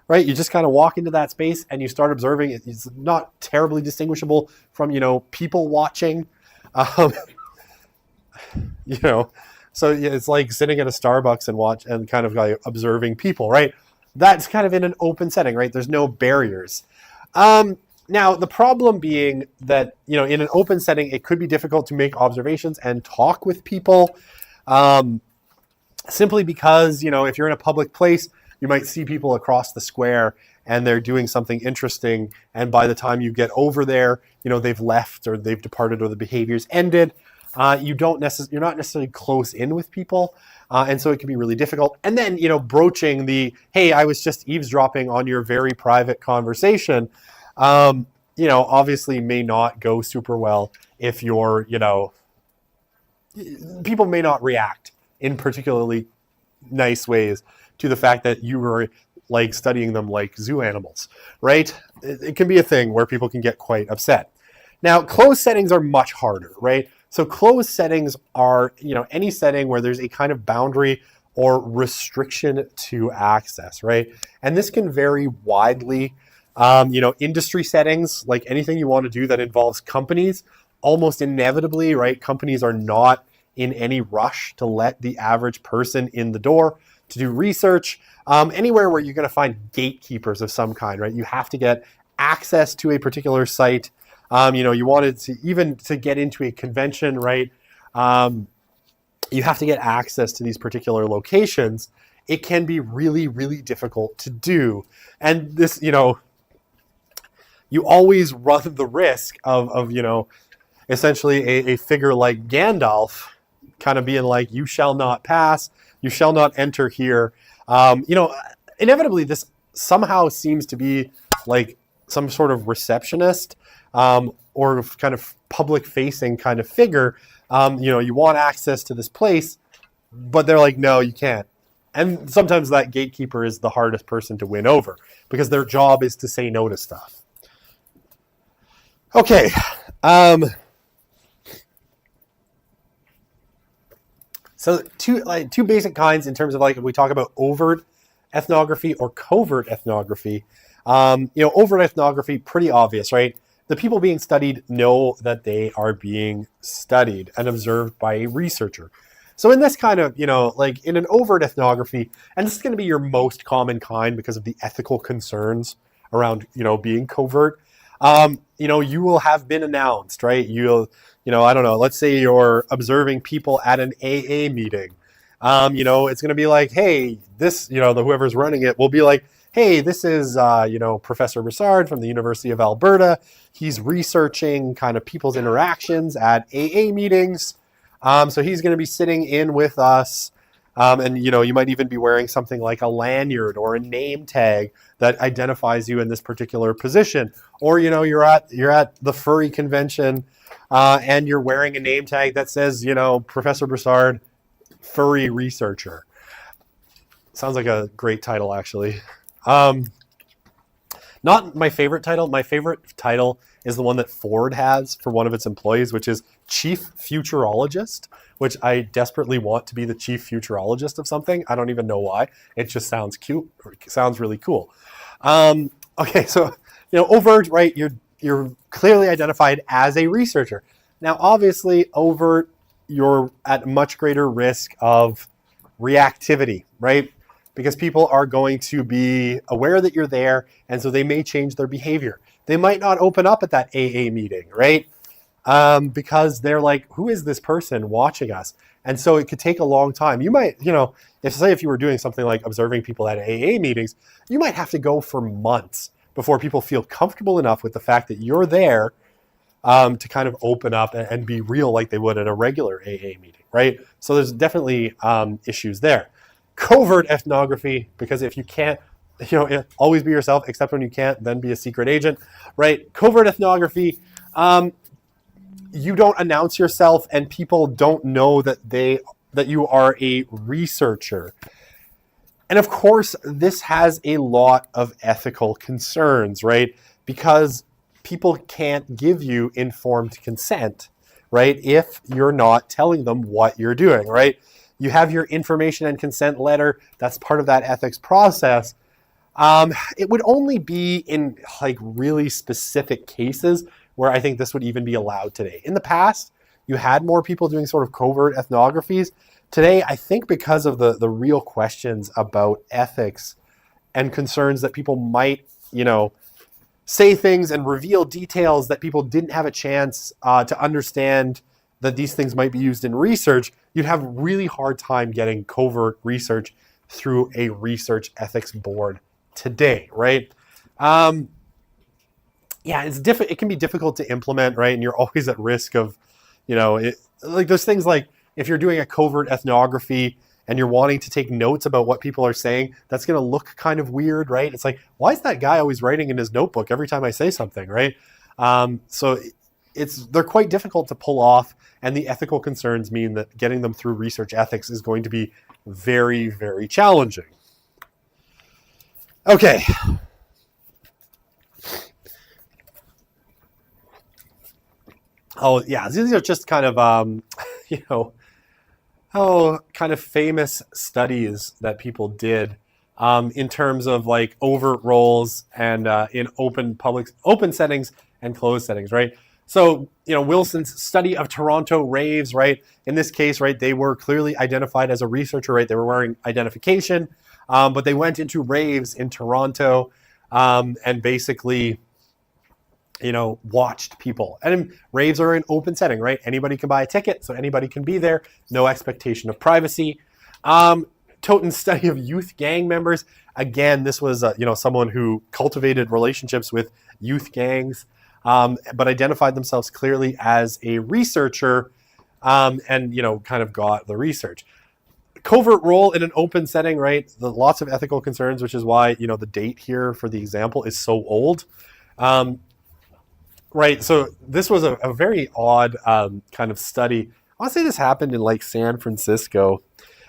right? You just kind of walk into that space and you start observing. It's not terribly distinguishable from, people watching, um, so yeah, it's like sitting at a Starbucks and kind of like observing people, right? That's kind of in an open setting, right? There's no barriers. Now, the problem being that, in an open setting, it could be difficult to make observations and talk with people, simply because, if you're in a public place, you might see people across the square and they're doing something interesting. And by the time you get over there, they've left or they've departed or the behavior's ended. You're not necessarily close in with people. And so it can be really difficult. And then, broaching the, hey, I was just eavesdropping on your very private conversation, obviously may not go super well if you're, people may not react in particularly nice ways to the fact that you were like studying them like zoo animals, right? It can be a thing where people can get quite upset. Now, closed settings are much harder, right? So closed settings are, any setting where there's a kind of boundary or restriction to access, right? And this can vary widely. Industry settings, like anything you want to do that involves companies, almost inevitably, right? Companies are not in any rush to let the average person in the door to do research. Anywhere where you're going to find gatekeepers of some kind, right? You have to get access to a particular site. You wanted to, even to get into a convention, right? You have to get access to these particular locations. It can be really, really difficult to do. And this, you always run the risk of essentially a figure like Gandalf kind of being like, you shall not pass, you shall not enter here. Inevitably this somehow seems to be like some sort of receptionist, or kind of public facing kind of figure. You want access to this place, but they're like, no, you can't. And sometimes that gatekeeper is the hardest person to win over because their job is to say no to stuff. Okay. So two basic kinds in terms of like, if we talk about overt ethnography or covert ethnography. Overt ethnography, pretty obvious, right? The people being studied know that they are being studied and observed by a researcher. So in this kind of, like in an overt ethnography, and this is going to be your most common kind because of the ethical concerns around, being covert, you will have been announced, right? I don't know, let's say you're observing people at an AA meeting. It's going to be like, hey, this, whoever's running it will be like, hey, this is, Professor Broussard from the University of Alberta. He's researching kind of people's interactions at AA meetings. So he's going to be sitting in with us. And, you might even be wearing something like a lanyard or a name tag that identifies you in this particular position. Or, you're at the furry convention and you're wearing a name tag that says, Professor Broussard, furry researcher. Sounds like a great title, actually. Not my favorite title. My favorite title is the one that Ford has for one of its employees, which is Chief Futurologist, which I desperately want to be the chief futurologist of something. I don't even know why. It just sounds cute, or sounds really cool. Okay, so, overt, right? You're clearly identified as a researcher. Now, obviously, overt, you're at much greater risk of reactivity, right? Because people are going to be aware that you're there, and so they may change their behavior. They might not open up at that AA meeting, right? Because they're like, who is this person watching us? And so it could take a long time. You might, if you were doing something like observing people at AA meetings, you might have to go for months before people feel comfortable enough with the fact that you're there to kind of open up and be real like they would at a regular AA meeting, right? So there's definitely issues there. Covert ethnography, because if you can't, always be yourself, except when you can't, then be a secret agent, right? Covert ethnography, you don't announce yourself and people don't know that you are a researcher. And of course, this has a lot of ethical concerns, right? Because people can't give you informed consent right? If you're not telling them what you're doing, right? You have your information and consent letter. That's part of that ethics process. It would only be in like really specific cases where I think this would even be allowed today. In the past, you had more people doing sort of covert ethnographies. Today, I think because of the real questions about ethics and concerns that people might, say things and reveal details that people didn't have a chance to understand that these things might be used in research, you'd have a really hard time getting covert research through a research ethics board today, right? It can be difficult to implement, right? And you're always at risk of, like those things like if you're doing a covert ethnography and you're wanting to take notes about what people are saying, that's going to look kind of weird, right? It's like, why is that guy always writing in his notebook every time I say something, right? So they're quite difficult to pull off, and the ethical concerns mean that getting them through research ethics is going to be very, very challenging. Okay. Oh, yeah, these are just kind of, kind of famous studies that people did in terms of like overt roles and in open settings and closed settings, right? So, Wilson's study of Toronto raves, right? In this case, right, they were clearly identified as a researcher, right? They were wearing identification, but they went into raves in Toronto and basically, watched people. And raves are an open setting, right? Anybody can buy a ticket, so anybody can be there. No expectation of privacy. Toten's study of youth gang members. Again, this was, someone who cultivated relationships with youth gangs, but identified themselves clearly as a researcher and, kind of got the research. Covert role in an open setting, right? Lots of ethical concerns, which is why, the date here for the example is so old. Right, so this was a very odd kind of study. I want to say this happened in like San Francisco,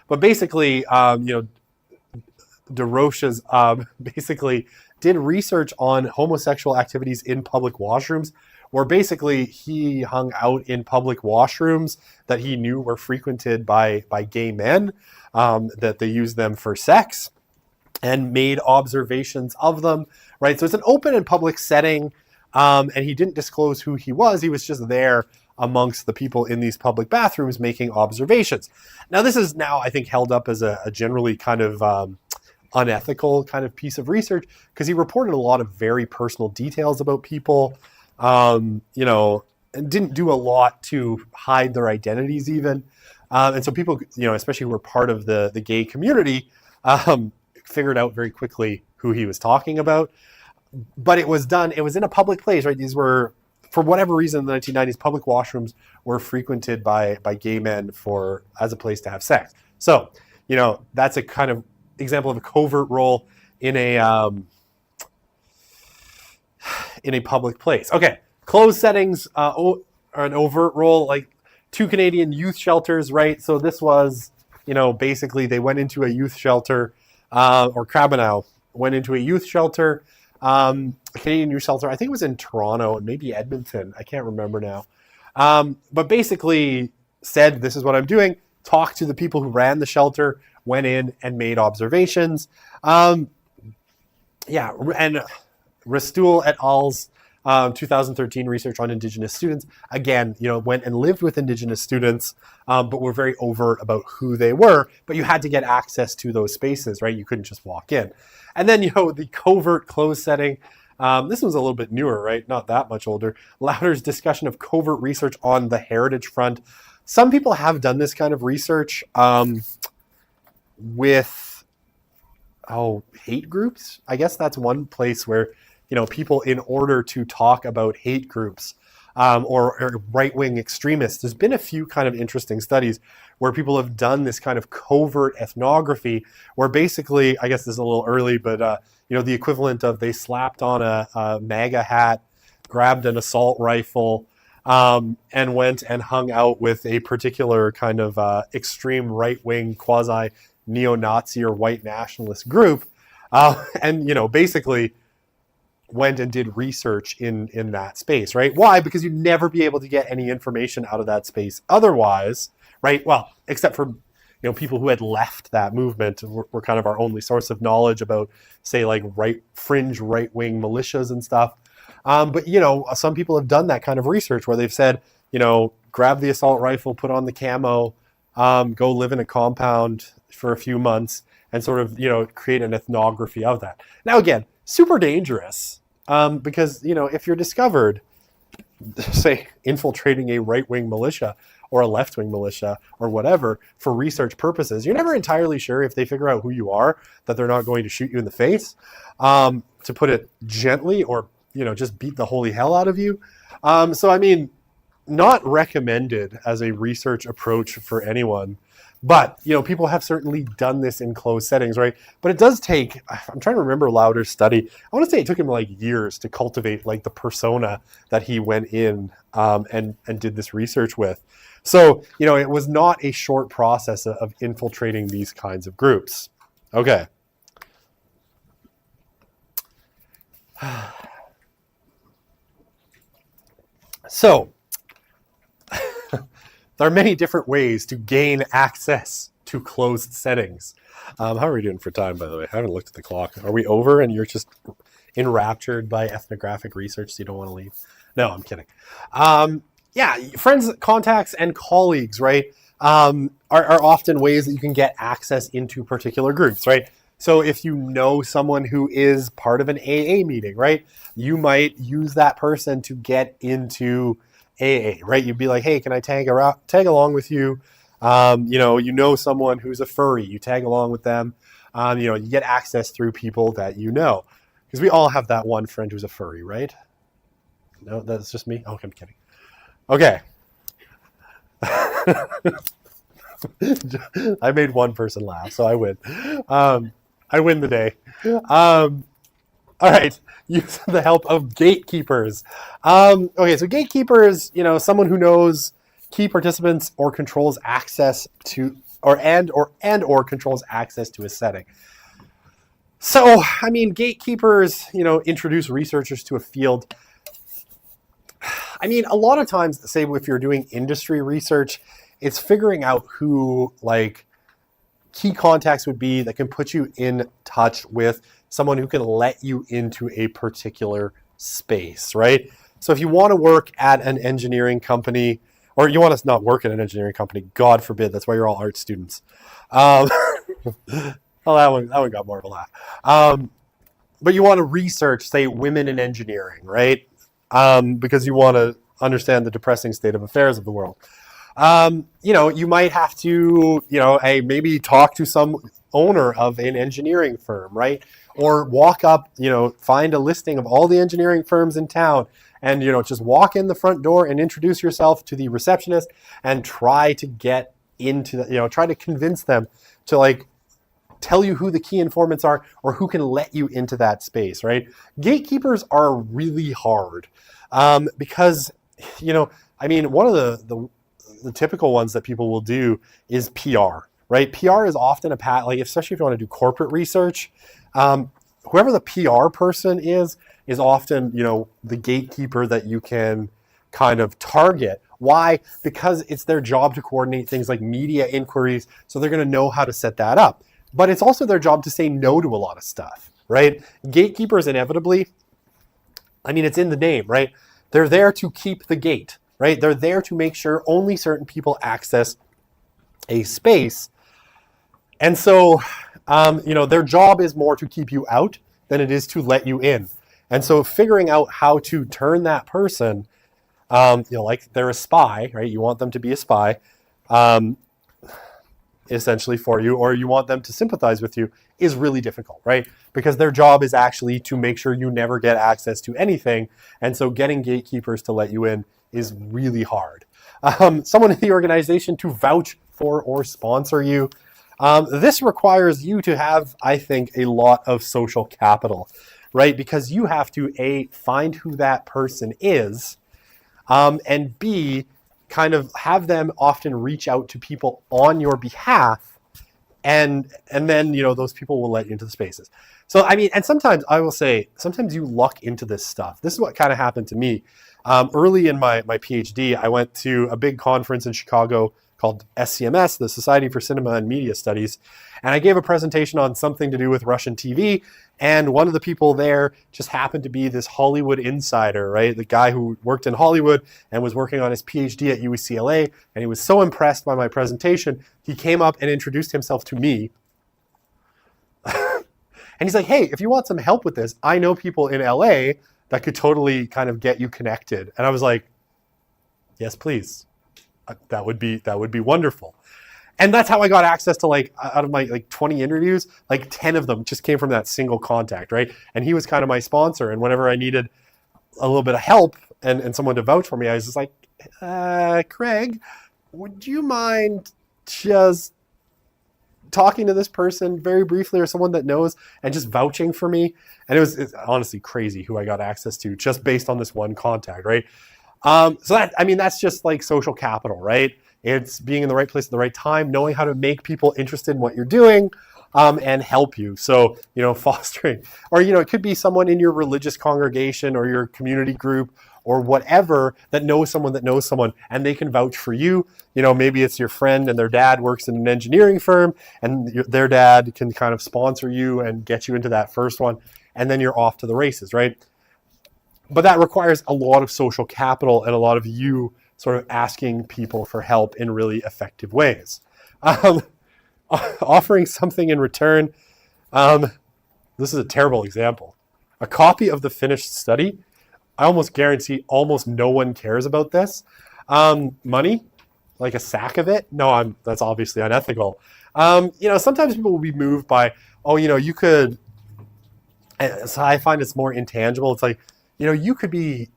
but basically, DeRoche's basically did research on homosexual activities in public washrooms, where basically he hung out in public washrooms that he knew were frequented by gay men, that they used them for sex, and made observations of them, right? So it's an open and public setting. And he didn't disclose who he was. He was just there amongst the people in these public bathrooms making observations. Now, this is now, I think, held up as a generally kind of unethical kind of piece of research because he reported a lot of very personal details about people, and didn't do a lot to hide their identities even. And so people, especially who were part of the gay community, figured out very quickly who he was talking about. But it was in a public place, right? These were, for whatever reason, in the 1990s, public washrooms were frequented by gay men as a place to have sex. So, that's a kind of example of a covert role in a public place. Okay, closed settings are an overt role, like 2 Canadian youth shelters, right? So this was, basically they went into a youth shelter, or Crabenow went into a youth shelter. A Canadian youth shelter, I think it was in Toronto and maybe Edmonton. I can't remember now. But basically said, this is what I'm doing. Talked to the people who ran the shelter, went in and made observations. And Restoule et al.'s 2013 research on Indigenous students, again, went and lived with Indigenous students, but were very overt about who they were. But you had to get access to those spaces, right? You couldn't just walk in. And then, the covert closed setting. This one's a little bit newer, right? Not that much older. Louder's discussion of covert research on the heritage front. Some people have done this kind of research with hate groups. I guess that's one place where, people, in order to talk about hate groups or right-wing extremists, there's been a few kind of interesting studies where people have done this kind of covert ethnography where basically, I guess this is a little early, but the equivalent of they slapped on a MAGA hat, grabbed an assault rifle, and went and hung out with a particular kind of extreme right-wing quasi-neo-Nazi or white nationalist group. And, basically went and did research in that space, right? Why? Because you'd never be able to get any information out of that space otherwise, right? Well, except for people who had left that movement were kind of our only source of knowledge about, say, like fringe right-wing militias and stuff. But some people have done that kind of research where they've said, grab the assault rifle, put on the camo, go live in a compound for a few months, and sort of create an ethnography of that. Now again, super dangerous, because if you're discovered, say, infiltrating a right-wing militia or a left-wing militia or whatever for research purposes, you're never entirely sure if they figure out who you are, that they're not going to shoot you in the face, to put it gently, or just beat the holy hell out of you. So I mean, not recommended as a research approach for anyone. But, people have certainly done this in closed settings, right? But it does take, I'm trying to remember Lauder's study. I want to say it took him like years to cultivate like the persona that he went in and did this research with. So, it was not a short process of infiltrating these kinds of groups. Okay. So, there are many different ways to gain access to closed settings. How are we doing for time, by the way? I haven't looked at the clock. Are we over and you're just enraptured by ethnographic research so you don't want to leave? No, I'm kidding. Yeah, friends, contacts, and colleagues, right, are often ways that you can get access into particular groups, right? So if you know someone who is part of an AA meeting, right, you might use that person to get into AA, right? You'd be like, hey, can I tag along with you? Someone who's a furry, you tag along with them. You get access through people that because we all have that one friend who's a furry, right? No, that's just me. Oh, I'm kidding. Okay. I made one person laugh, so I win. I win the day. All right, use the help of gatekeepers. Okay, so gatekeepers, someone who knows key participants or controls access to, or controls access to a setting. So, I mean, gatekeepers, introduce researchers to a field. I mean, a lot of times, say if you're doing industry research, it's figuring out who key contacts would be that can put you in touch with someone who can let you into a particular space, right? So if you want to work at an engineering company, or you want to not work at an engineering company, God forbid, that's why you're all art students. Well, that one got more of a laugh. But you want to research, say, women in engineering, right? Because you want to understand the depressing state of affairs of the world. You might have to, maybe talk to some owner of an engineering firm, right? Or walk up, find a listing of all the engineering firms in town and, just walk in the front door and introduce yourself to the receptionist and try to get into, try to convince them to tell you who the key informants are or who can let you into that space, right? Gatekeepers are really hard because, one of the typical ones that people will do is PR, right? PR is often especially if you want to do corporate research, whoever the PR person is often, the gatekeeper that you can kind of target. Why? Because it's their job to coordinate things like media inquiries, so they're going to know how to set that up. But it's also their job to say no to a lot of stuff, right? Gatekeepers inevitably, it's in the name, right? They're there to keep the gate, right? They're there to make sure only certain people access a space. And so, their job is more to keep you out than it is to let you in. And so figuring out how to turn that person, like they're a spy, right? You want them to be a spy, essentially for you, or you want them to sympathize with you is really difficult, right? Because their job is actually to make sure you never get access to anything. And so getting gatekeepers to let you in is really hard. Someone in the organization to vouch for or sponsor you. This requires you to have, I think, a lot of social capital, right? Because you have to, A, find who that person is, and B, kind of have them often reach out to people on your behalf and then those people will let you into the spaces. So I mean, and sometimes I will say, sometimes you luck into this stuff. This is what kind of happened to me. Early in my PhD, I went to a big conference in Chicago called SCMS, the Society for Cinema and Media Studies, and I gave a presentation on something to do with Russian TV. And one of the people there just happened to be this Hollywood insider, right? The guy who worked in Hollywood and was working on his PhD at UCLA. And he was so impressed by my presentation, he came up and introduced himself to me. And he's like, hey, if you want some help with this, I know people in LA that could totally kind of get you connected. And I was like, yes, please. That would be wonderful. And that's how I got access to, like, out of my 20 interviews, like 10 of them just came from that single contact, right? And he was kind of my sponsor. And whenever I needed a little bit of help and someone to vouch for me, I was just like, Craig, would you mind just talking to this person very briefly, or someone that knows, and just vouching for me? And it's honestly crazy who I got access to just based on this one contact, right? So that's just like social capital, right? It's being in the right place at the right time, knowing how to make people interested in what you're doing, and help you. So, fostering, or, it could be someone in your religious congregation or your community group or whatever that knows someone, and they can vouch for you. Maybe it's your friend and their dad works in an engineering firm, and their dad can kind of sponsor you and get you into that first one. And then you're off to the races, right? But that requires a lot of social capital and a lot of you sort of asking people for help in really effective ways. Offering something in return. This is a terrible example. A copy of the finished study. I almost guarantee almost no one cares about this. Money, like a sack of it. No, that's obviously unethical. Sometimes people will be moved by, you could, so I find it's more intangible. It's like, you could be,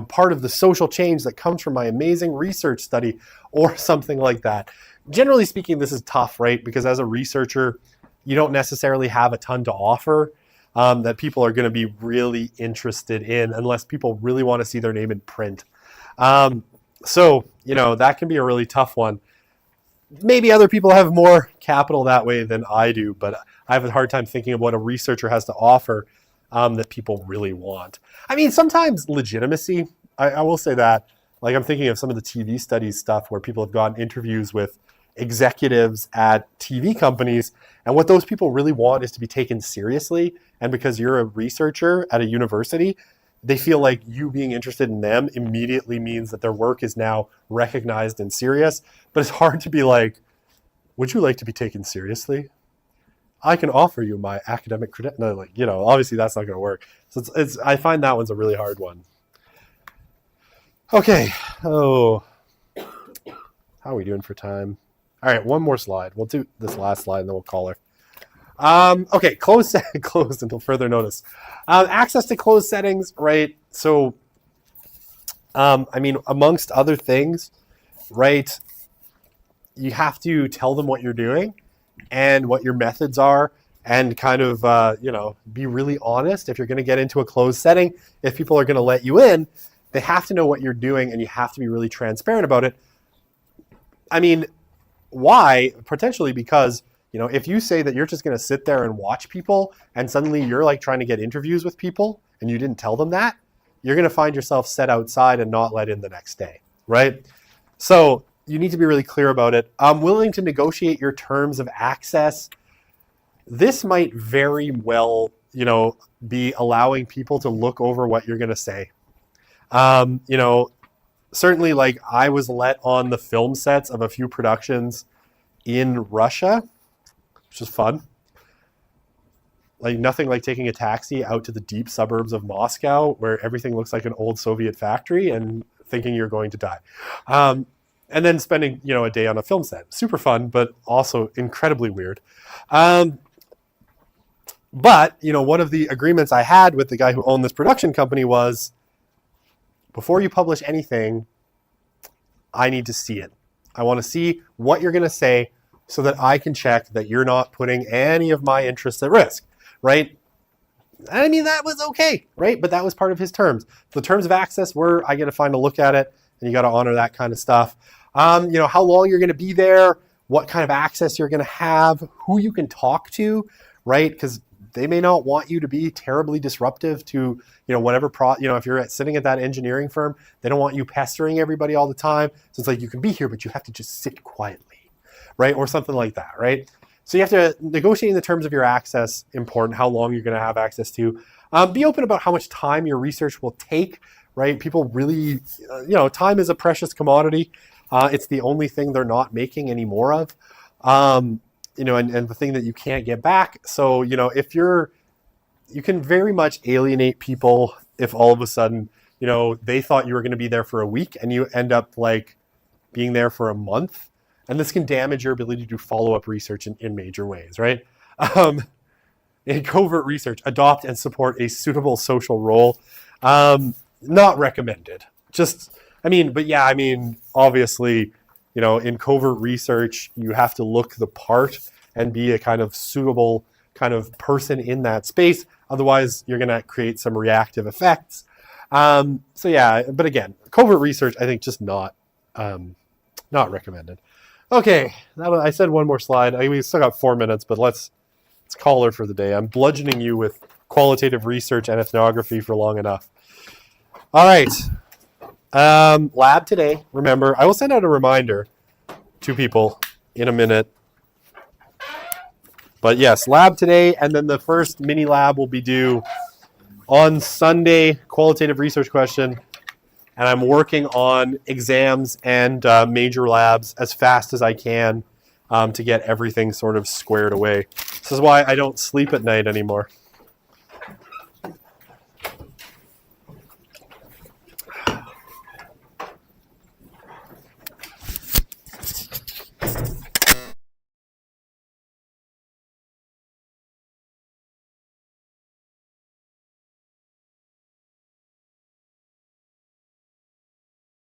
part of the social change that comes from my amazing research study or something like that. Generally speaking, this is tough, right? Because as a researcher, you don't necessarily have a ton to offer that people are going to be really interested in, unless people really want to see their name in print. So, that can be a really tough one. Maybe other people have more capital that way than I do, but I have a hard time thinking of what a researcher has to offer that people really want. I mean, sometimes legitimacy, I will say that. Like, I'm thinking of some of the TV studies stuff where people have gotten interviews with executives at TV companies, and what those people really want is to be taken seriously. And because you're a researcher at a university, they feel like you being interested in them immediately means that their work is now recognized and serious. But it's hard to be like, would you like to be taken seriously? I can offer you my academic credit. No, obviously that's not going to work. So I find that one's a really hard one. Okay. Oh, how are we doing for time? All right, one more slide. We'll do this last slide and then we'll call her. Okay, closed until further notice. Access to closed settings, right? So, amongst other things, right, you have to tell them what you're doing and what your methods are, and kind of, be really honest. If you're going to get into a closed setting, if people are going to let you in, they have to know what you're doing, and you have to be really transparent about it. I mean, why? Potentially because, if you say that you're just going to sit there and watch people, and suddenly you're like trying to get interviews with people, and you didn't tell them that, you're going to find yourself set outside and not let in the next day, right? So you need to be really clear about it. I'm willing to negotiate your terms of access. This might very well, be allowing people to look over what you're going to say. Certainly, like, I was let on the film sets of a few productions in Russia, which is fun. Like, nothing like taking a taxi out to the deep suburbs of Moscow where everything looks like an old Soviet factory and thinking you're going to die. And then spending, a day on a film set. Super fun, but also incredibly weird. But, one of the agreements I had with the guy who owned this production company was, before you publish anything, I need to see it. I want to see what you're going to say so that I can check that you're not putting any of my interests at risk, right? I mean, that was okay, right? But that was part of his terms. The terms of access were, I get to find a look at it, and you got to honor that kind of stuff. How long you're going to be there, what kind of access you're going to have, who you can talk to, right? Because they may not want you to be terribly disruptive to, whatever if you're sitting at that engineering firm, they don't want you pestering everybody all the time. So it's like, you can be here, but you have to just sit quietly, right? Or something like that, right? So you have to negotiate the terms of your access, important, how long you're going to have access to. Be open about how much time your research will take, right? People really, time is a precious commodity. It's the only thing they're not making any more of. And the thing that you can't get back. So, you can very much alienate people if all of a sudden, they thought you were going to be there for a week and you end up like being there for a month. And this can damage your ability to do follow-up research in major ways, right? In covert research, adopt and support a suitable social role. Not recommended. Obviously, in covert research, you have to look the part and be a kind of suitable kind of person in that space. Otherwise, you're going to create some reactive effects. But again, covert research, I think just not recommended. Okay, I said one more slide. We still got 4 minutes, but let's call her for the day. I'm bludgeoning you with qualitative research and ethnography for long enough. All right. Lab today. Remember, I will send out a reminder to people in a minute. But yes, lab today, and then the first mini lab will be due on Sunday, qualitative research question. And I'm working on exams and major labs as fast as I can to get everything sort of squared away. This is why I don't sleep at night anymore.